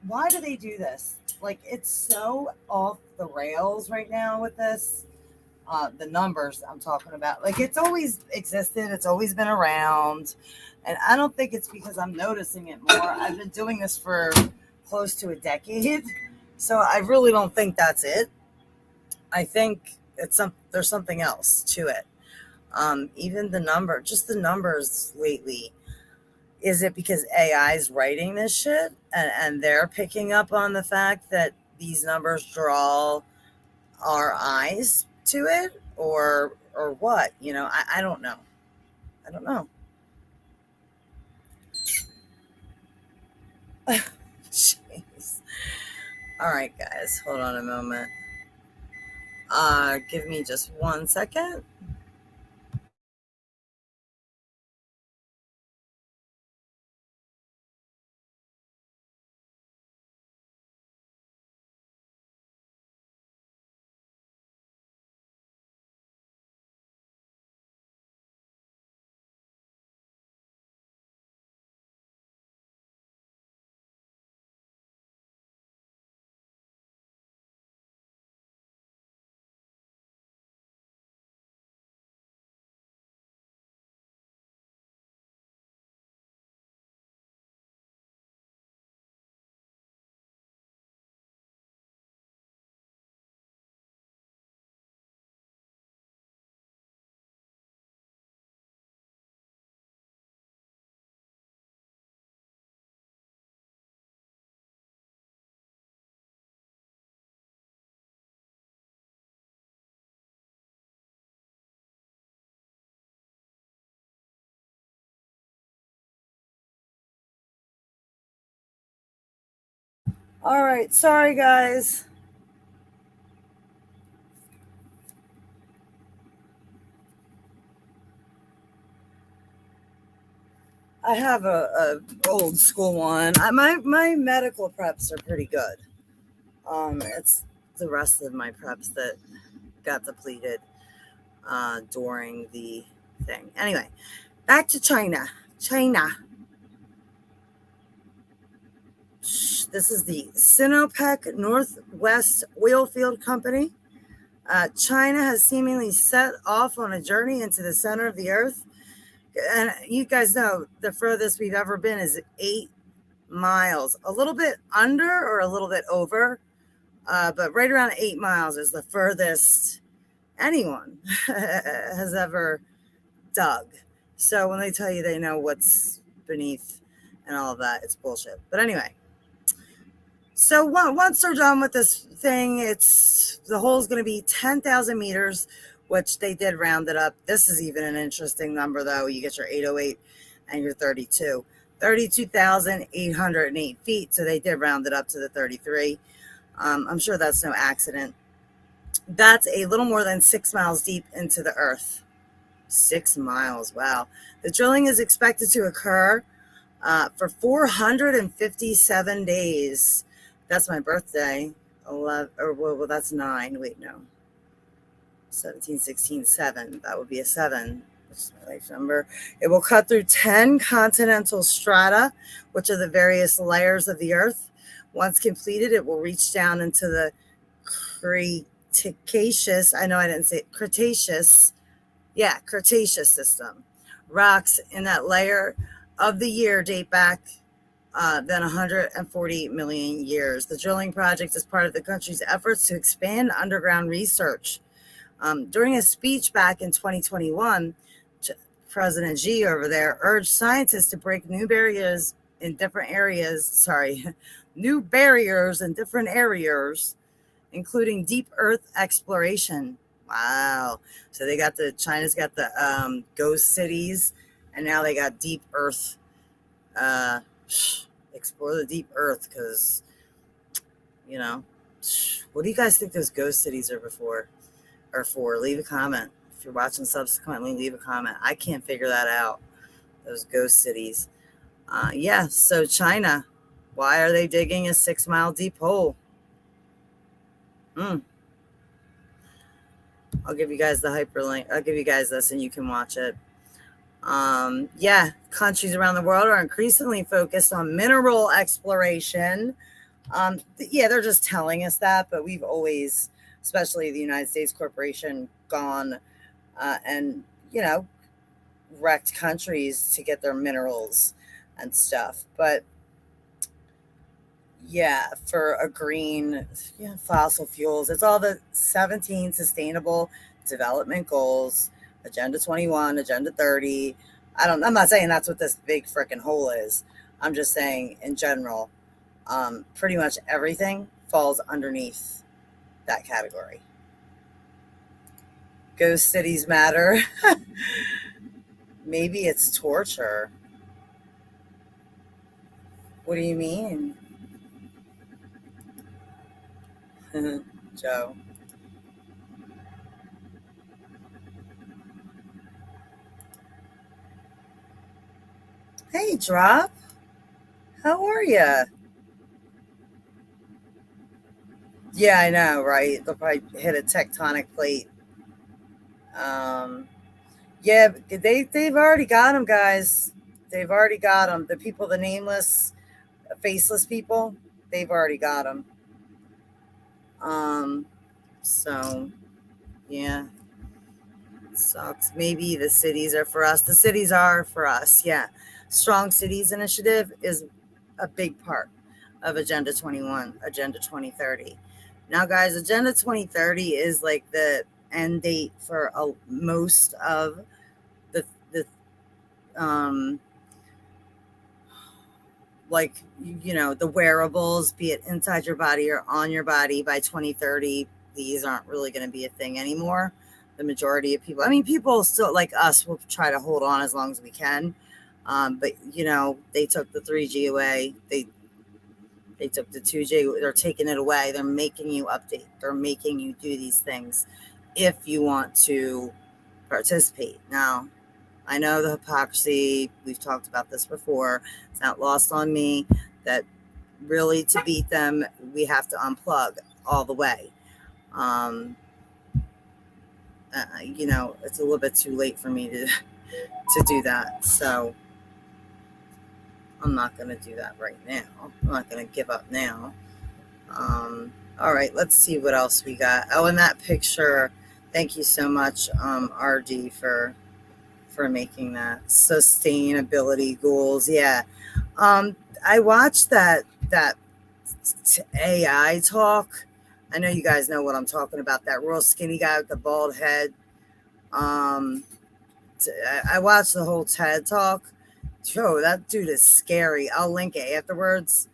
Why do they do this? Like, it's so off the rails right now with this. The numbers I'm talking about. Like, it's always existed. It's always been around. And I don't think it's because I'm noticing it more. I've been doing this for close to a decade. So I really don't think that's it. I think there's something else to it. Even the numbers lately. Is it because AI is writing this shit and they're picking up on the fact that these numbers draw our eyes to it, or what? I don't know. I don't know. Jeez. All right, guys, hold on a moment. Give me just 1 second. All right. Sorry, guys. I have a old school one. My medical preps are pretty good. It's the rest of my preps that got depleted during the thing. Anyway, back to China. China. This is the Sinopec Northwest Oilfield Company. China has seemingly set off on a journey into the center of the earth. And you guys know the furthest we've ever been is 8 miles. A little bit under or a little bit over, but right around 8 miles is the furthest anyone has ever dug. So when they tell you they know what's beneath and all of that, it's bullshit. But anyway, so once they're done with this thing, the hole's going to be 10,000 meters, which they did round it up. This is even an interesting number, though. You get your 808 and your 32. 32,808 feet, so they did round it up to the 33. I'm sure that's no accident. That's a little more than 6 miles deep into the earth. 6 miles, wow. The drilling is expected to occur for 457 days. That's my birthday. 11, or well, that's 9. Wait, no. 17, 16, 7. That would be a 7. Which is my life number. It will cut through 10 continental strata, which are the various layers of the earth. Once completed, it will reach down into the Cretaceous. I know I didn't say it, Cretaceous. Yeah, Cretaceous system. Rocks in that layer of the year date back than 140 million years. The drilling project is part of the country's efforts to expand underground research. During a speech back in 2021, President Xi over there urged scientists to break new barriers in different areas. New barriers in different areas, including deep earth exploration. Wow. So China's got the ghost cities, and now they got deep earth. Explore the deep earth, because, what do you guys think those ghost cities are for? Leave a comment. If you're watching subsequently, leave a comment. I can't figure that out. Those ghost cities. So China, why are they digging a 6 mile deep hole? I'll give you guys the hyperlink. I'll give you guys this and you can watch it. Countries around the world are increasingly focused on mineral exploration. They're just telling us that, but we've always, especially the United States corporation, gone and wrecked countries to get their minerals and stuff. But for a green fossil fuels, it's all the 17 sustainable development goals, Agenda 21, Agenda 30. I'm not saying that's what this big freaking hole is. I'm just saying in general, pretty much everything falls underneath that category. Ghost cities matter. Maybe it's torture. What do you mean? Joe. Hey, Drop. How are you? Yeah, I know, right? They'll probably hit a tectonic plate. They've already got them, guys. They've already got them. The people, the nameless, faceless people, they've already got them. So, yeah. Sucks. Maybe the cities are for us. The cities are for us, yeah. Strong Cities Initiative is a big part of Agenda 21, Agenda 2030. Now, guys, Agenda 2030 is like the end date for most of the the wearables, be it inside your body or on your body. By 2030, these aren't really going to be a thing anymore. The majority of people, people still like us will try to hold on as long as we can. But they took the 3G away. They They took the 2J, they're taking it away. They're making you update. They're making you do these things if you want to participate. Now, I know the hypocrisy. We've talked about this before. It's not lost on me that really to beat them, we have to unplug all the way. It's a little bit too late for me to do that. So I'm not going to do that right now. I'm not going to give up now. All right, let's see what else we got. Oh, and that picture, thank you so much, RD, for making that. Sustainability goals. Yeah. I watched that AI talk. I know you guys know what I'm talking about. That real skinny guy with the bald head. I watched the whole TED talk. Joe, that dude is scary. I'll link it afterwards.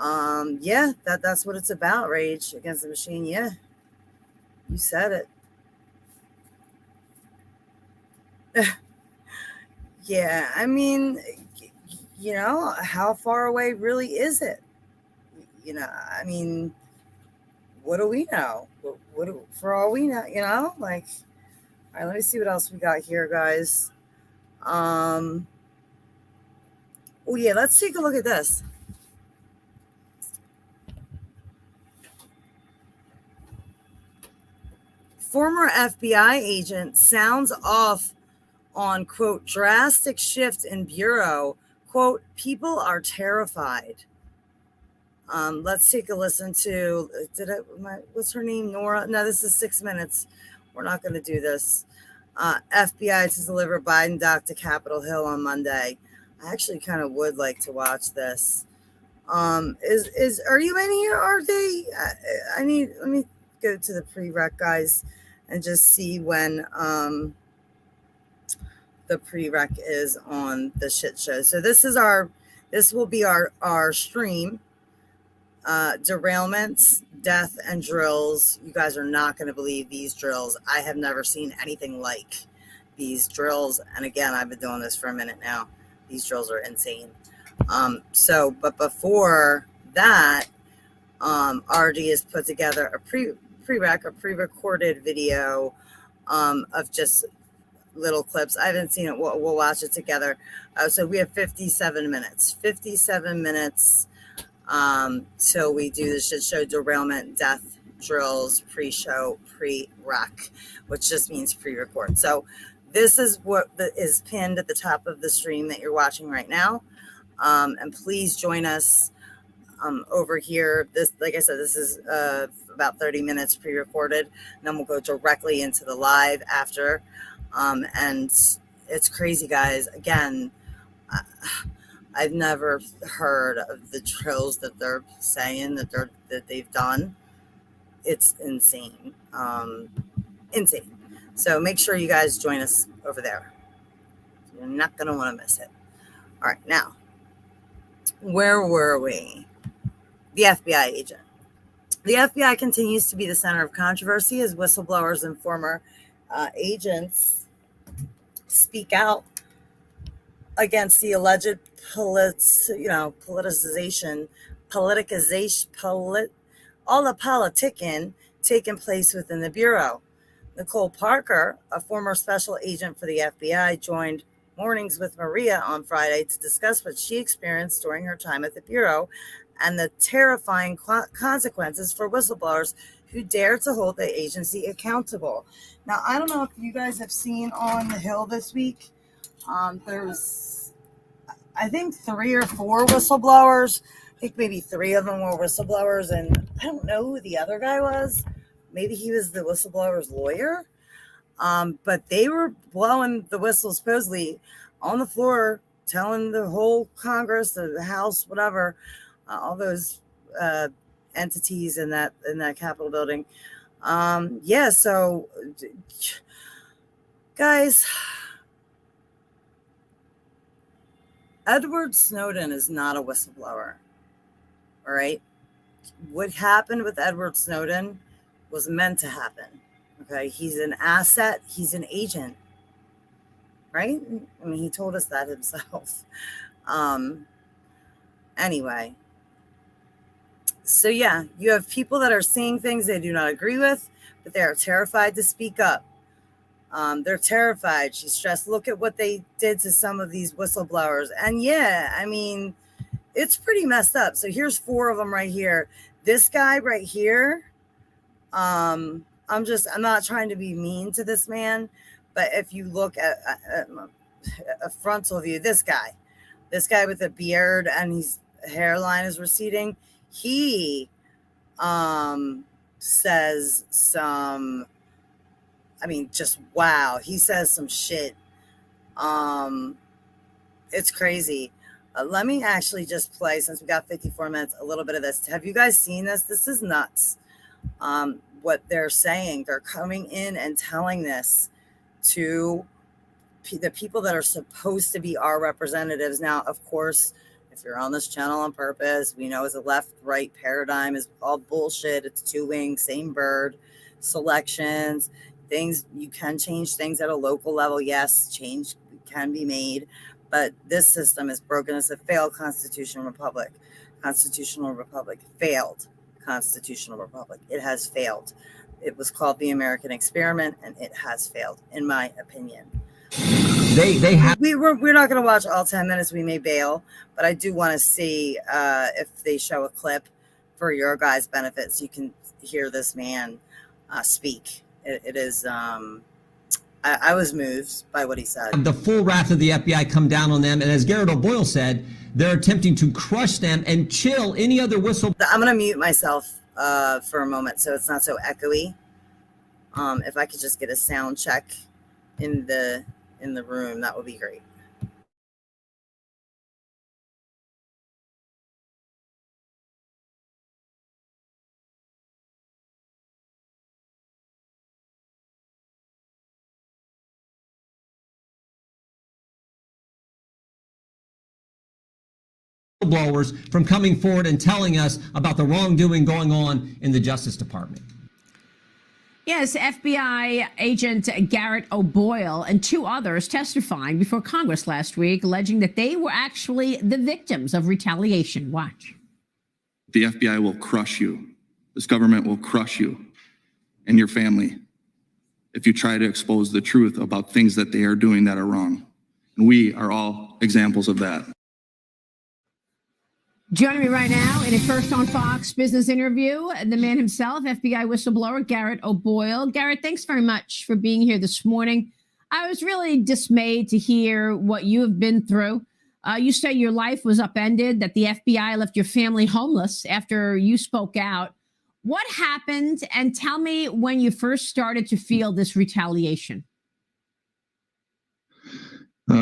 Yeah, that's what it's about. Rage Against the Machine. Yeah, you said it. Yeah, I mean, how far away really is it? I mean, what do we know? For all we know, like, all right, let me see what else we got here, guys. Oh yeah, let's take a look at this. Former FBI agent sounds off on, quote, drastic shift in bureau. Quote, people are terrified. Let's take a listen to, what's her name? Nora? No, this is 6 minutes. We're not going to do this. FBI to deliver Biden doc to Capitol Hill on Monday. I actually kind of would like to watch this. Are you in here? Are they? let me go to the prereq, guys, and just see when the prereq is on the shit show. So this will be our stream. Derailments, death, and drills. You guys are not going to believe these drills. I have never seen anything like these drills. And again, I've been doing this for a minute now. These drills are insane. But before that, RD has put together a pre-recorded video of just little clips. I haven't seen it. We'll watch it together. So we have 57 minutes. 57 minutes. So we do the shit show, derailment, death, drills, pre-show, pre-rec, which just means pre-record. So this is what is pinned at the top of the stream that you're watching right now. And please join us over here. This, like I said, this is about 30 minutes pre-recorded, and then we'll go directly into the live after. And it's crazy, guys. Again, I've never heard of the drills that they're saying that they've done. It's insane. Insane. So make sure you guys join us over there. You're not going to want to miss it. All right, now, where were we? The FBI agent. The FBI continues to be the center of controversy as whistleblowers and former agents speak out against the alleged politicization, all the politicking taking place within the Bureau. Nicole Parker, a former special agent for the FBI, joined Mornings with Maria on Friday to discuss what she experienced during her time at the Bureau and the terrifying consequences for whistleblowers who dare to hold the agency accountable. Now, I don't know if you guys have seen on the Hill this week. There's, I think, 3 or 4 whistleblowers. I think maybe 3 of them were whistleblowers, and I don't know who the other guy was. Maybe he was the whistleblower's lawyer. But they were blowing the whistle supposedly on the floor, telling the whole Congress, the House, whatever, all those entities in that Capitol building. So guys, Edward Snowden is not a whistleblower. All right. What happened with Edward Snowden was meant to happen. Okay. He's an asset. He's an agent. Right. I mean, he told us that himself. Anyway, So yeah, you have people that are seeing things they do not agree with, but they are terrified to speak up. They're terrified. She's stressed. Look at what they did to some of these whistleblowers. And yeah, I mean, it's pretty messed up. So here's 4 of them right here. This guy right here, I'm not trying to be mean to this man, but if you look at a frontal view, this guy with a beard and his hairline is receding, he says some, I mean, just wow. He says some shit. It's crazy. Let me actually just play, since we got 54 minutes, a little bit of this. Have you guys seen this? This is nuts. What they're saying. They're coming in and telling this to the people that are supposed to be our representatives. Now, of course, if you're on this channel on purpose, we know as a left-right paradigm is all bullshit. It's 2 wings, same bird, selections, things. You can change things at a local level. Yes, change can be made, but this system is broken. It's a failed constitutional republic. Constitutional republic failed. Constitutional republic. It has failed. It was called the American experiment, and it has failed, in my opinion. We're not going to watch all 10 minutes. We may bail, but I do want to see if they show a clip for your guys' benefit, so you can hear this man speak. It is. I was moved by what he said. The full wrath of the FBI come down on them, and as Garrett O'Boyle said, they're attempting to crush them and chill any other whistle. I'm going to mute myself for a moment so it's not so echoey. If I could just get a sound check in the room, that would be great. Blowers from coming forward and telling us about the wrongdoing going on in the Justice Department. Yes, FBI agent Garrett O'Boyle and 2 others testifying before Congress last week, alleging that they were actually the victims of retaliation. Watch. The FBI will crush you. This government will crush you and your family if you try to expose the truth about things that they are doing that are wrong. And we are all examples of that. Joining me right now in a First on Fox business interview, the man himself, FBI whistleblower Garrett O'Boyle. Garrett, thanks very much for being here this morning. I was really dismayed to hear what you have been through. You say your life was upended, that the FBI left your family homeless after you spoke out. What happened? And tell me when you first started to feel this retaliation.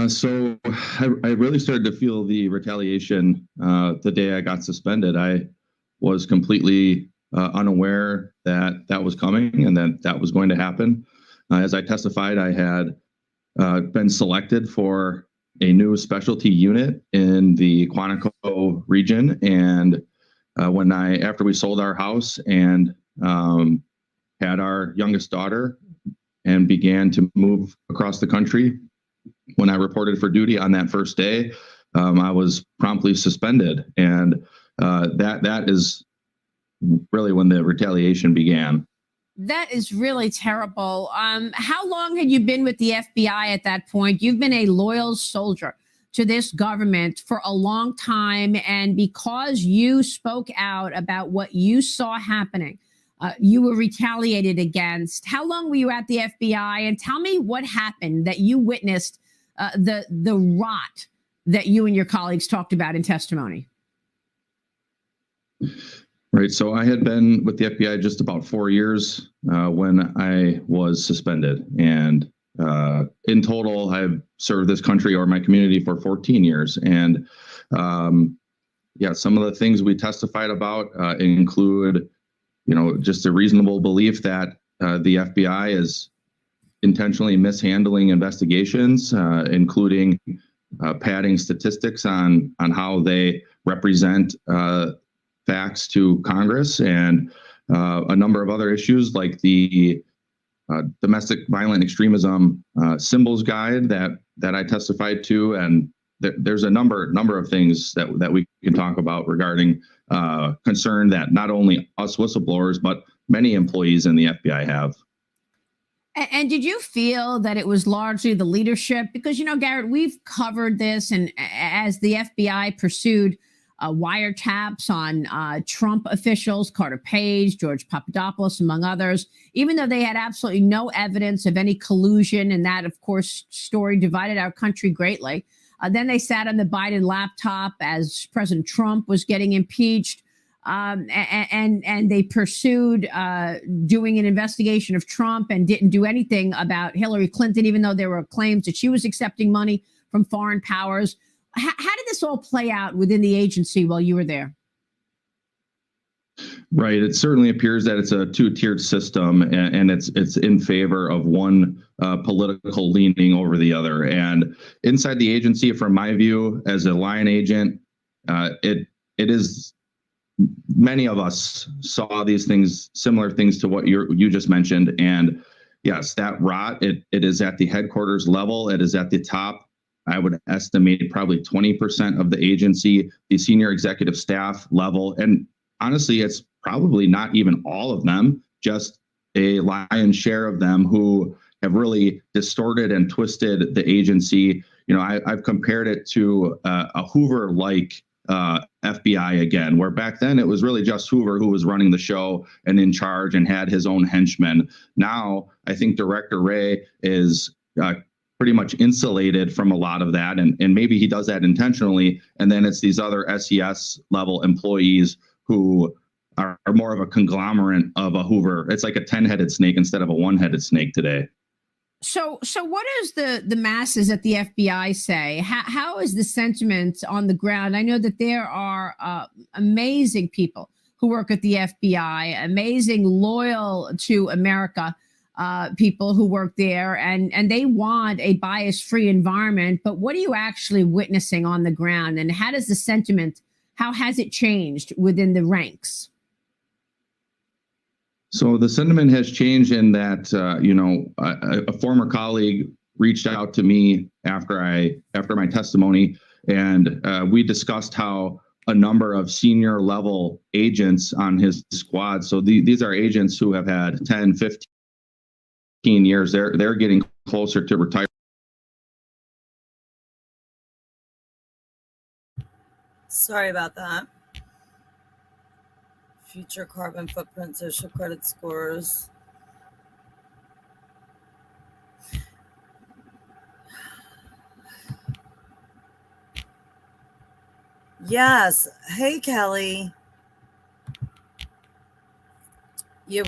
So I really started to feel the retaliation the day I got suspended. I was completely unaware that that was coming and that was going to happen. As I testified, I had been selected for a new specialty unit in the Quantico region. And after we sold our house and had our youngest daughter and began to move across the country, when I reported for duty on that first day, I was promptly suspended. And that is really when the retaliation began. That is really terrible. How long had you been with the FBI at that point? You've been a loyal soldier to this government for a long time. And because you spoke out about what you saw happening, you were retaliated against. How long were you at the FBI? And tell me what happened that you witnessed the rot that you and your colleagues talked about in testimony. Right. So I had been with the FBI just about 4 years when I was suspended. And in total, I've served this country or my community for 14 years. And some of the things we testified about include, just a reasonable belief that the FBI is intentionally mishandling investigations, including padding statistics on how they represent facts to Congress, and a number of other issues like the domestic violent extremism symbols guide that I testified to, and there's a number of things that we can talk about regarding concern that not only us whistleblowers, but many employees in the FBI have. And did you feel that it was largely the leadership? Because, Garrett, we've covered this, and as the FBI pursued wiretaps on Trump officials, Carter Page, George Papadopoulos, among others, even though they had absolutely no evidence of any collusion, and that, of course, story divided our country greatly. Then they sat on the Biden laptop as President Trump was getting impeached. And they pursued doing an investigation of Trump and didn't do anything about Hillary Clinton, even though there were claims that she was accepting money from foreign powers. How did this all play out within the agency while you were there? Right. It certainly appears that it's a two-tiered system, and it's in favor of one political leaning over the other. And inside the agency, from my view, as a line agent, it is. Many of us saw these things, similar things to what you just mentioned. And yes, that rot, it is at the headquarters level. It is at the top. I would estimate probably 20% of the agency, the senior executive staff level. And honestly, it's probably not even all of them, just a lion's share of them who have really distorted and twisted the agency. I've compared it to a Hoover-like FBI again, where back then it was really just Hoover who was running the show and in charge and had his own henchmen. Now, I think Director Wray is pretty much insulated from a lot of that, and maybe he does that intentionally. And then it's these other SES level employees who are more of a conglomerate of a Hoover. It's like a 10-headed snake instead of a one-headed snake today. So what does the masses at the FBI say? How is the sentiment on the ground? I know that there are amazing people who work at the FBI, amazing, loyal to America people who work there, and they want a bias-free environment. But what are you actually witnessing on the ground? And how does the sentiment, how has it changed within the ranks? So the sentiment has changed in that, a former colleague reached out to me after my testimony, and we discussed how a number of senior level agents on his squad. So these are agents who have had 10, 15 years. They're getting closer to retirement. Sorry about that. Future carbon footprint, social credit scores. Yes. Hey, Kelly. Yeah,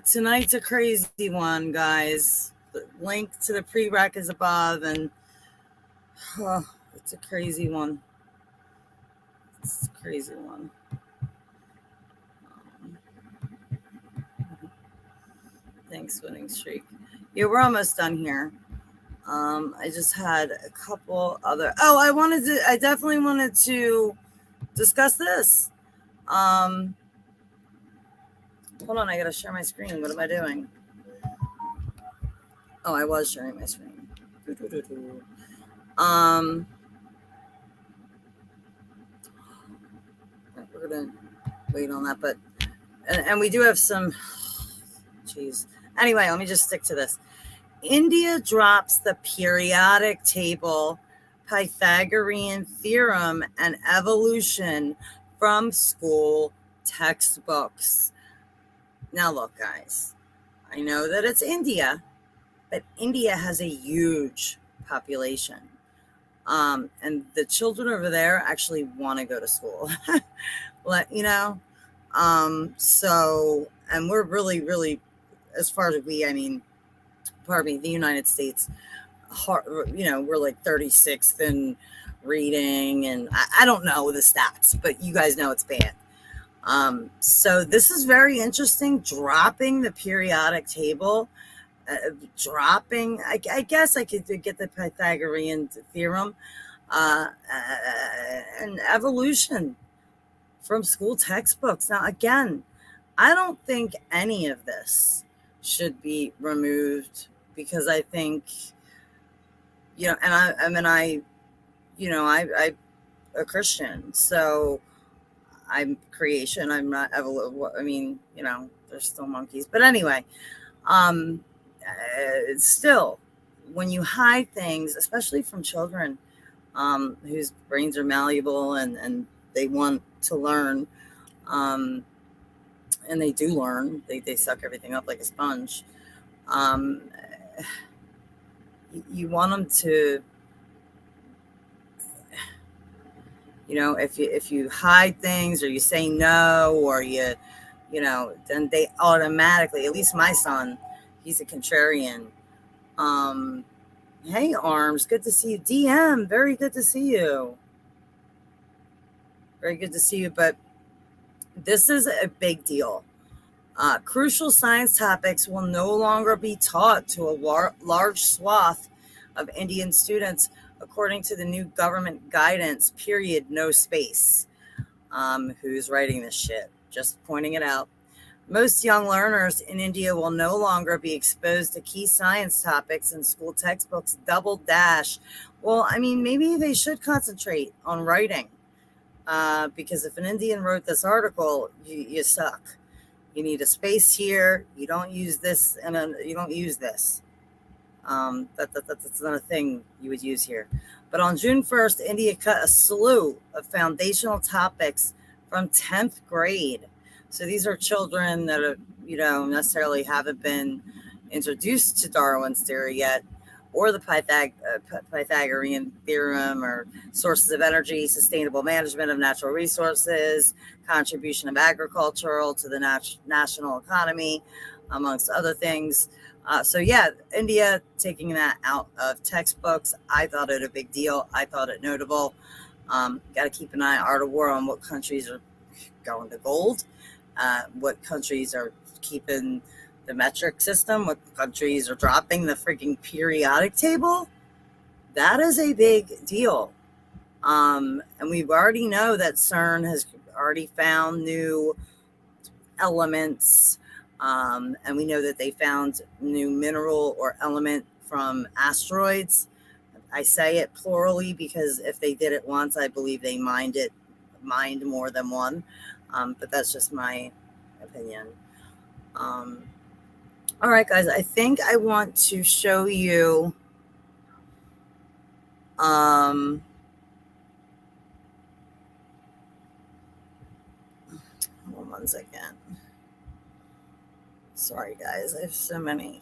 tonight's a crazy one, guys. The link to the prereq is above, and it's a crazy one. It's a crazy one. Thanks, winning streak. Yeah, we're almost done here. I just had a couple other. I definitely wanted to discuss this. Hold on, I gotta share my screen. What am I doing? Oh, I was sharing my screen. We're gonna wait on that, but and we do have some. Jeez. Anyway, let me just stick to this. India drops the periodic table, Pythagorean theorem, and evolution from school textbooks. Now, look, guys, I know that it's India, but India has a huge population. And the children over there actually want to go to school. So, and we're really, really, as far as the United States, we're like 36th in reading, and I don't know the stats, but you guys know it's bad. So this is very interesting, dropping the periodic table, I guess I could get the Pythagorean theorem, and evolution from school textbooks. Now, again, I don't think any of this should be removed, because I think, and I I a Christian, so I'm creation. I'm not I mean, there's still monkeys, but anyway, still, when you hide things, especially from children, whose brains are malleable and they want to learn, um, and they do learn. They suck everything up like a sponge. Um, you want them to, if you hide things or you say no or then they automatically. At least my son, he's a contrarian. Hey, Arms, good to see you. DM, very good to see you. Very good to see you. But this is a big deal. Crucial science topics will no longer be taught to a large swath of Indian students, according to the new government guidance, period, no space. Who's writing this shit? Just pointing it out. Most young learners in India will no longer be exposed to key science topics in school textbooks. Double dash. Well, I mean, maybe they should concentrate on writing, because if an Indian wrote this article, you suck. You need a space here. You don't use this, and you don't use this. That's not a thing you would use here. But on June 1st, India cut a slew of foundational topics from 10th grade. So these are children that are, necessarily haven't been introduced to Darwin's theory yet, or the Pythagorean theorem, or sources of energy, sustainable management of natural resources, contribution of agricultural to the national economy, amongst other things. So yeah, India taking that out of textbooks. I thought it a big deal. I thought it notable. Got to keep an eye out of war on what countries are going to gold, what countries are keeping the metric system, what countries are dropping the freaking periodic table. That is a big deal. And we already know that CERN has already found new elements. And we know that they found new mineral or element from asteroids. I say it plurally because if they did it once, I believe they mined more than one. But that's just my opinion. All right, guys, I think I want to show you hold on one second. Sorry, guys, I have so many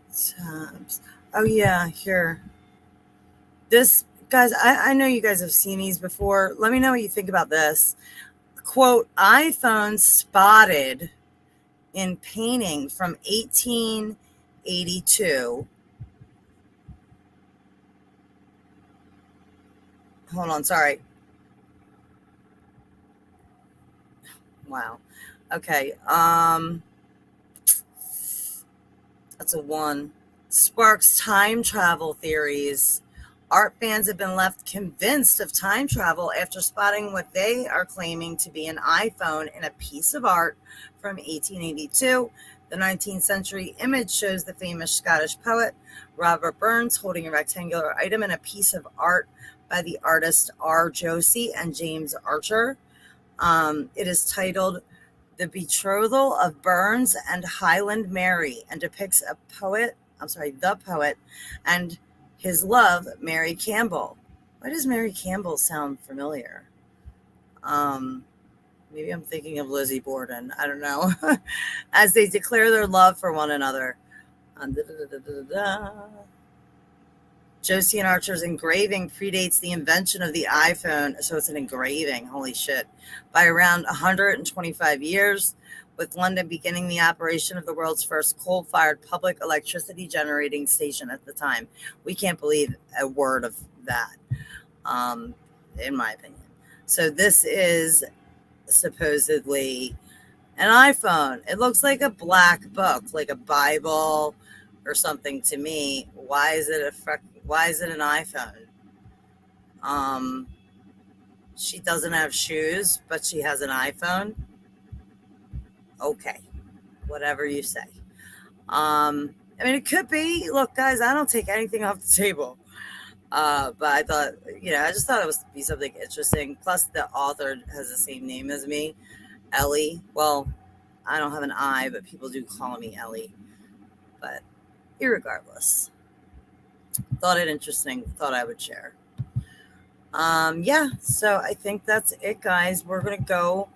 tabs. Oh yeah, here. This, guys, I know you guys have seen these before. Let me know what you think about this. Quote, iPhone spotted in painting from 1882. Hold on, sorry. Wow. Okay. That's a 1. Sparks time travel theories. Art fans have been left convinced of time travel after spotting what they are claiming to be an iPhone in a piece of art from 1882. The 19th century image shows the famous Scottish poet Robert Burns holding a rectangular item in a piece of art by the artist R. Josie and James Archer. It is titled The Betrothal of Burns and Highland Mary, and depicts the poet and his love, Mary Campbell. Why does Mary Campbell sound familiar? Maybe I'm thinking of Lizzie Borden. I don't know. As they declare their love for one another. Josie and Archer's engraving predates the invention of the iPhone, so it's an engraving, holy shit, by around 125 years, with London beginning the operation of the world's first coal-fired public electricity generating station at the time. We can't believe a word of that, in my opinion. So this is supposedly an iPhone. It looks like a black book, like a Bible or something to me. Why is it an iPhone? She doesn't have shoes, but she has an iPhone. Okay, whatever you say. I mean, it could be. Look, guys, I don't take anything off the table. But I thought, I just thought it was be something interesting. Plus, the author has the same name as me, Ellie. Well, I don't have an I, but people do call me Ellie. But irregardless, thought it interesting. Thought I would share. Yeah. So I think that's it, guys. We're gonna go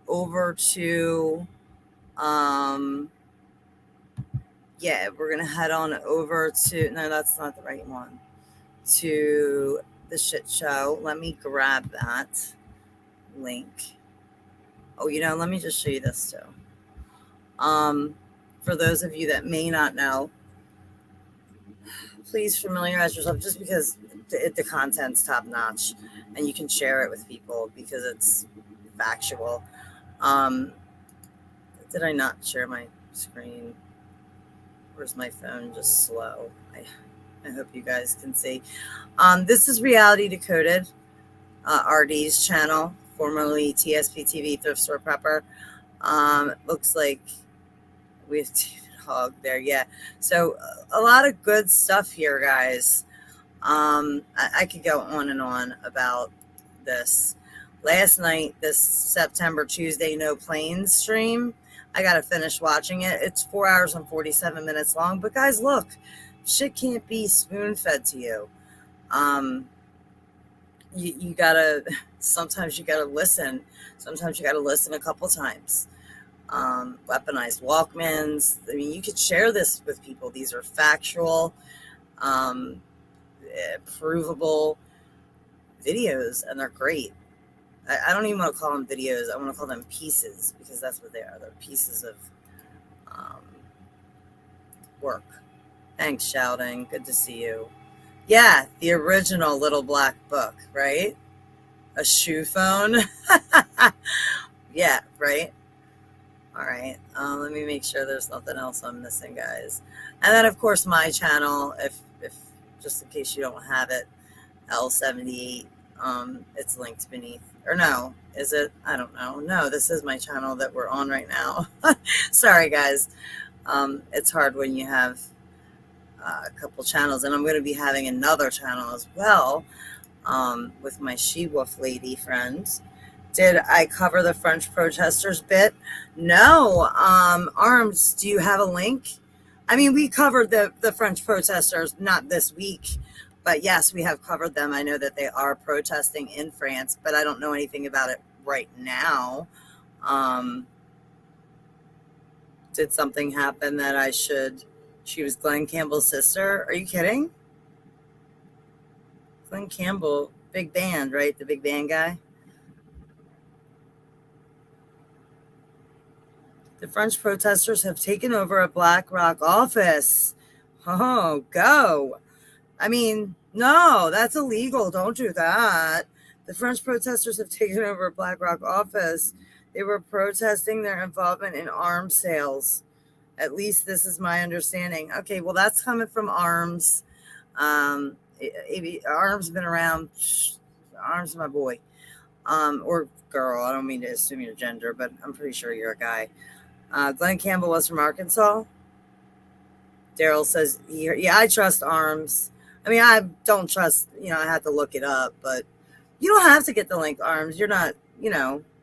over to, yeah, we're gonna head on over to. No, that's not the right one. To the shit show. Let me grab that link. Oh, let me just show you this too. For those of you that may not know, please familiarize yourself, just because the content's top notch and you can share it with people because it's factual. Did I not share my screen? Where's my phone just slow? I hope you guys can see. This is Reality Decoded, RD's channel, formerly TSP TV, Thrift Store Prepper. Looks like we have David Hogg there. Yeah. So a lot of good stuff here, guys. I could go on and on about this. Last night, this September Tuesday No Planes stream, I got to finish watching it. It's 4 hours and 47 minutes long. But guys, look, shit can't be spoon-fed to you. You gotta, sometimes you gotta listen. Sometimes you gotta listen a couple times. Weaponized Walkmans. I mean, you could share this with people. These are factual, provable videos, and they're great. I don't even want to call them videos. I want to call them pieces, because that's what they are. They're pieces of work. Thanks, Shouting. Good to see you. Yeah, the original Little Black Book, right? A shoe phone. Yeah, right? All right. Let me make sure there's nothing else I'm missing, guys. And then, of course, my channel, if just in case you don't have it, L78. It's linked beneath. Or no, is it? I don't know. No, this is my channel that we're on right now. Sorry, guys. It's hard when you have a couple channels, and I'm going to be having another channel as well, with my she-wolf lady friends. Did I cover the French protesters bit? No. Arms, do you have a link? I mean, we covered the French protesters, not this week, but yes, we have covered them. I know that they are protesting in France, but I don't know anything about it right now. Did something happen that I should? She was Glenn Campbell's sister. Are you kidding? Glenn Campbell, big band, right? The big band guy. The French protesters have taken over a Black Rock office. Oh, go. I mean, no, that's illegal. Don't do that. The French protesters have taken over a Black Rock office. They were protesting their involvement in arms sales. At least this is my understanding. Okay, well, that's coming from Arms. Arms been around. Arms, my boy. Or girl. I don't mean to assume your gender, but I'm pretty sure you're a guy. Glenn Campbell was from Arkansas. Daryl says, yeah, I trust Arms. I mean, I don't trust, I have to look it up, but you don't have to get the link, Arms. You're not,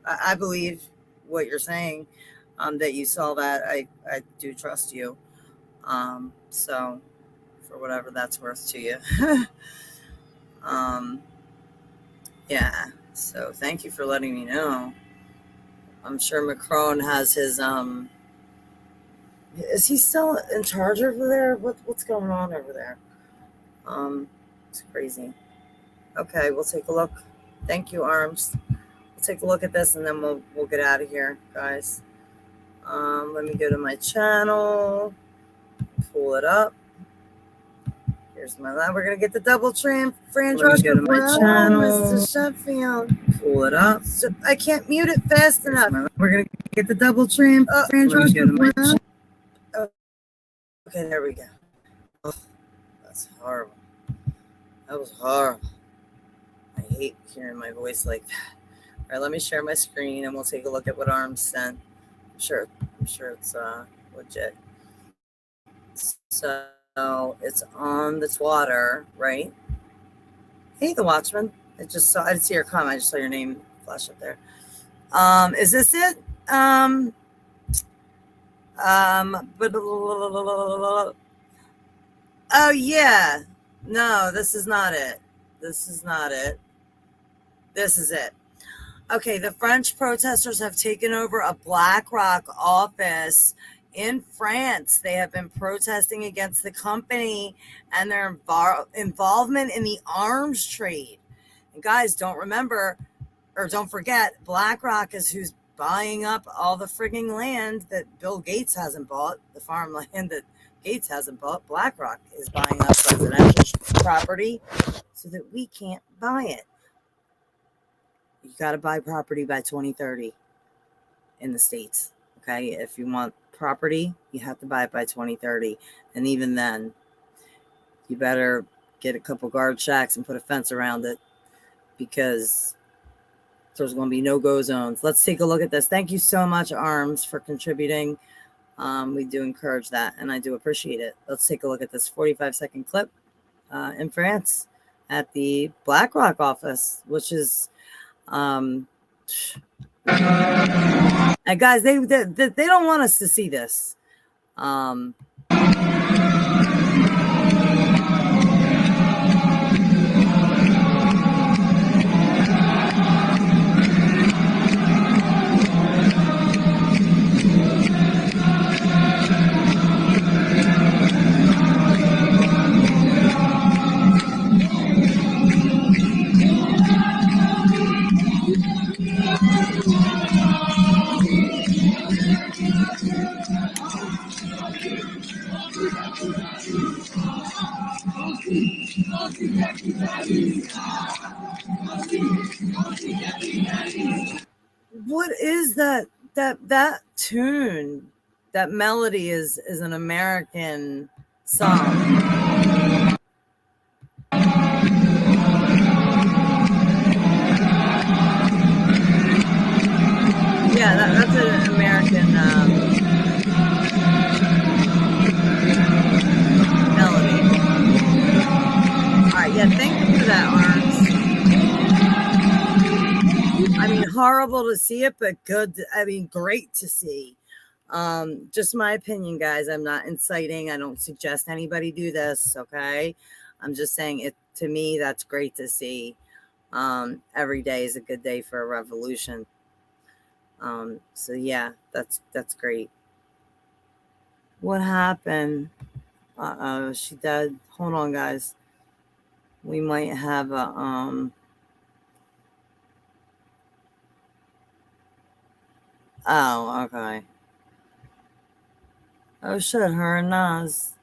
I believe what you're saying, that you saw that. I do trust you. So for whatever that's worth to you. Yeah. So thank you for letting me know. I'm sure Macron has his, is he still in charge over there? What's going on over there? It's crazy. Okay, we'll take a look. Thank you, Arms. We'll take a look at this, and then we'll get out of here, guys. Let me go to my channel, pull it up. Here's my line. We're gonna get the double Fran Rush. Go to my channel, Mr. Sheffield. Pull it up. So I can't mute it fast enough. We're gonna get the double Fran Rush. Okay, there we go. Oh, that's horrible. That was horrible. I hate hearing my voice like that. All right, let me share my screen, and we'll take a look at what Arms sent. I'm sure it's legit. So it's on the Twitter, right? Hey, the Watchman. I didn't see your comment. I just saw your name flash up there. Is this it? Oh yeah. No, this is not it. This is not it. This is it. Okay, the French protesters have taken over a BlackRock office in France. They have been protesting against the company and their involvement in the arms trade. And guys, don't forget, BlackRock is who's buying up all the frigging land that Bill Gates hasn't bought, the farmland that Gates hasn't bought. BlackRock is buying up residential property so that we can't buy it. You got to buy property by 2030 in the States. Okay. If you want property, you have to buy it by 2030. And even then, you better get a couple guard shacks and put a fence around it, because there's going to be no-go zones. Let's take a look at this. Thank you so much, Arms, for contributing. We do encourage that, and I do appreciate it. Let's take a look at this 45-second clip in France at the BlackRock office, which is... and guys, they don't want us to see this. What is that tune? That melody is an American song. Yeah, that's an American melody. All right, yeah, thank you for that, Arms. I mean, horrible to see it, but great to see. Just my opinion, guys. I'm not inciting. I don't suggest anybody do this, okay? I'm just saying it. To me, that's great to see. Every day is a good day for a revolution. So yeah, that's great. What happened? Uh-oh, she died. Hold on, guys. We might have a oh, okay. Oh shit, her and Nas.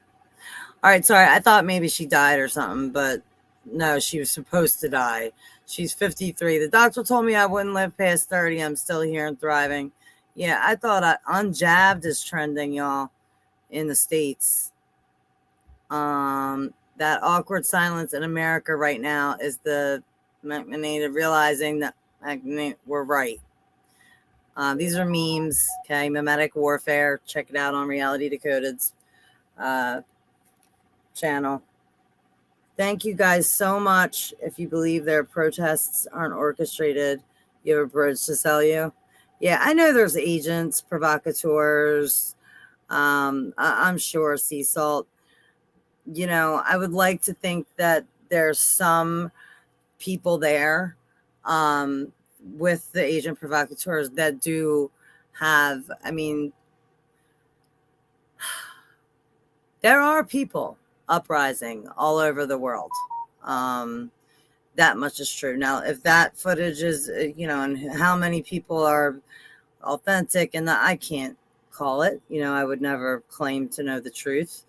All right, sorry. I thought maybe she died or something, but no, she was supposed to die. She's 53. The doctor told me I wouldn't live past 30. I'm still here and thriving. Yeah, I thought Unjabbed is trending, y'all, in the States. That awkward silence in America right now is the native realizing that we're right. These are memes, okay? Mimetic warfare. Check it out on Reality Decoded's channel. Thank you guys so much. If you believe their protests aren't orchestrated, you have a bridge to sell you. Yeah, I know there's agents, provocateurs. I'm sure sea salt. You know, I would like to think that there's some people there with the agent provocateurs that do have, I mean, there are people uprising all over the world. That much is true. Now, if that footage is, and how many people are authentic, and I can't call it, I would never claim to know the truth.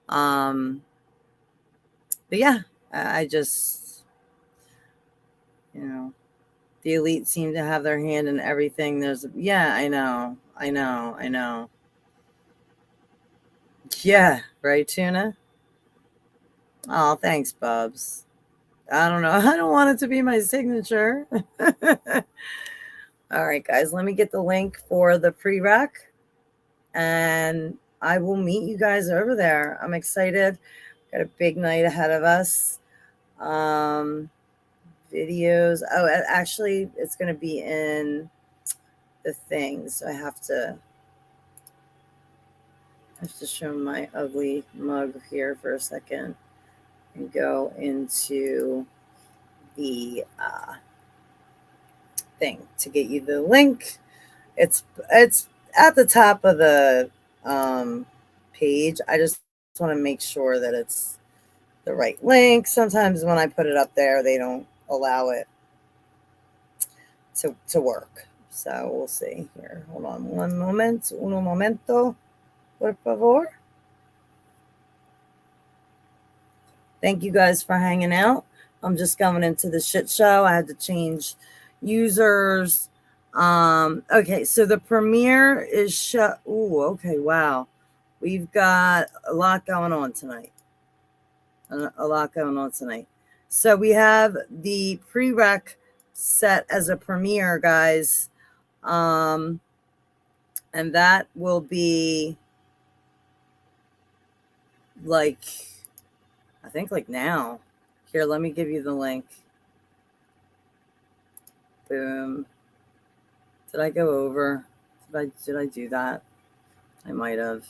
But yeah, I just, the elite seem to have their hand in everything. Yeah, I know. Yeah, right, Tuna? Oh, thanks, Bubs. I don't know. I don't want it to be my signature. All right, guys, let me get the link for the pre-rec, and I will meet you guys over there. I'm excited. Got a big night ahead of us. videos. Oh, actually, it's going to be in the thing. So I have to show my ugly mug here for a second and go into the thing to get you the link. It's at the top of the page. I just want to make sure that it's the right link. Sometimes when I put it up there, they don't allow it to work. So we'll see here. Hold on one moment. Uno momento, por favor. Thank you guys for hanging out. I'm just going into the shit show. I had to change users. Okay, so the premiere is shut. Ooh, okay, wow. We've got a lot going on tonight. So we have the prereq set as a premiere, guys. And that will be like, I think like now. Here, let me give you the link. Boom. Did I go over? Did I do that? I might have.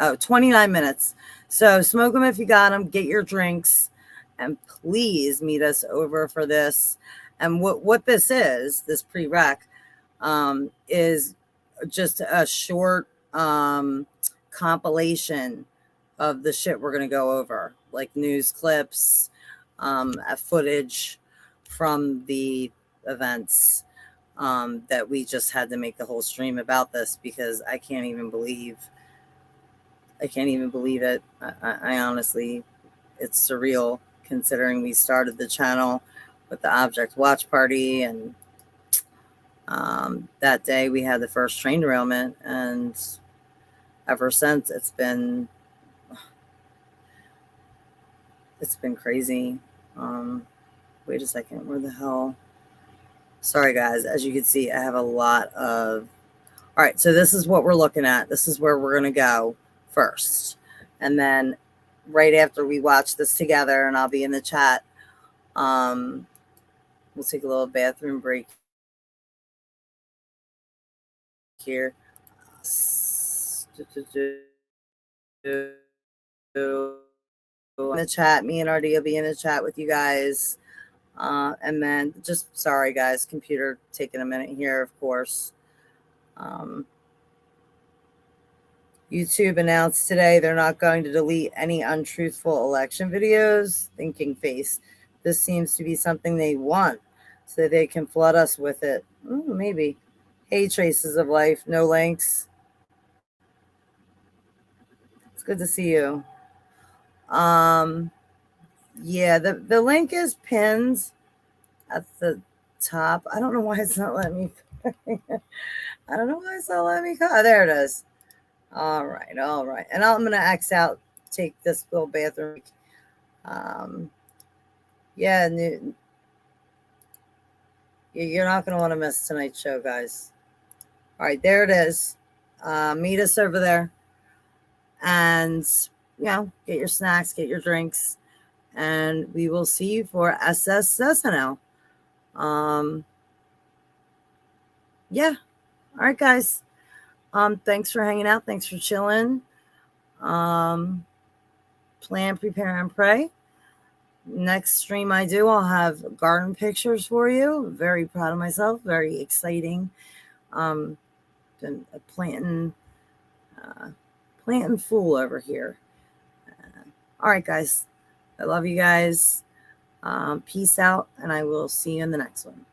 Oh, 29 minutes. So smoke them if you got them. Get your drinks. And please meet us over for this. And what this is, this prereq, is just a short compilation of the shit we're going to go over. Like news clips, footage from the events that we just had to make the whole stream about this because I can't even believe it. I honestly, it's surreal considering we started the channel with the Object Watch Party, and that day we had the first train derailment, and ever since it's been crazy. Wait a second, where the hell? Sorry guys, as you can see, I have a lot of. All right, so this is what we're looking at. This is where we're gonna go first, and then right after we watch this together, and I'll be in the chat. We'll take a little bathroom break here. In the chat, me and RD will be in the chat with you guys. And then just sorry guys, computer taking a minute here, of course. YouTube announced today they're not going to delete any untruthful election videos. Thinking face. This seems to be something they want so they can flood us with it. Ooh, maybe. Hey, Traces of Life, no links. It's good to see you. Yeah, the link is pinned at the top. I don't know why it's not letting me. I don't know why it's not letting me. Oh, there it is. All right. And I'm gonna X out. Take this little bathroom. Yeah, you're not gonna want to miss tonight's show, guys. All right, there it is. Meet us over there, and get your snacks, get your drinks, and we will see you for SSSNL. Yeah. All right, guys. Thanks for hanging out. Thanks for chilling. Plan, prepare, and pray. Next stream I do, I'll have garden pictures for you. Very proud of myself. Very exciting. Been planting fool over here. All right, guys. I love you guys. Peace out, and I will see you in the next one.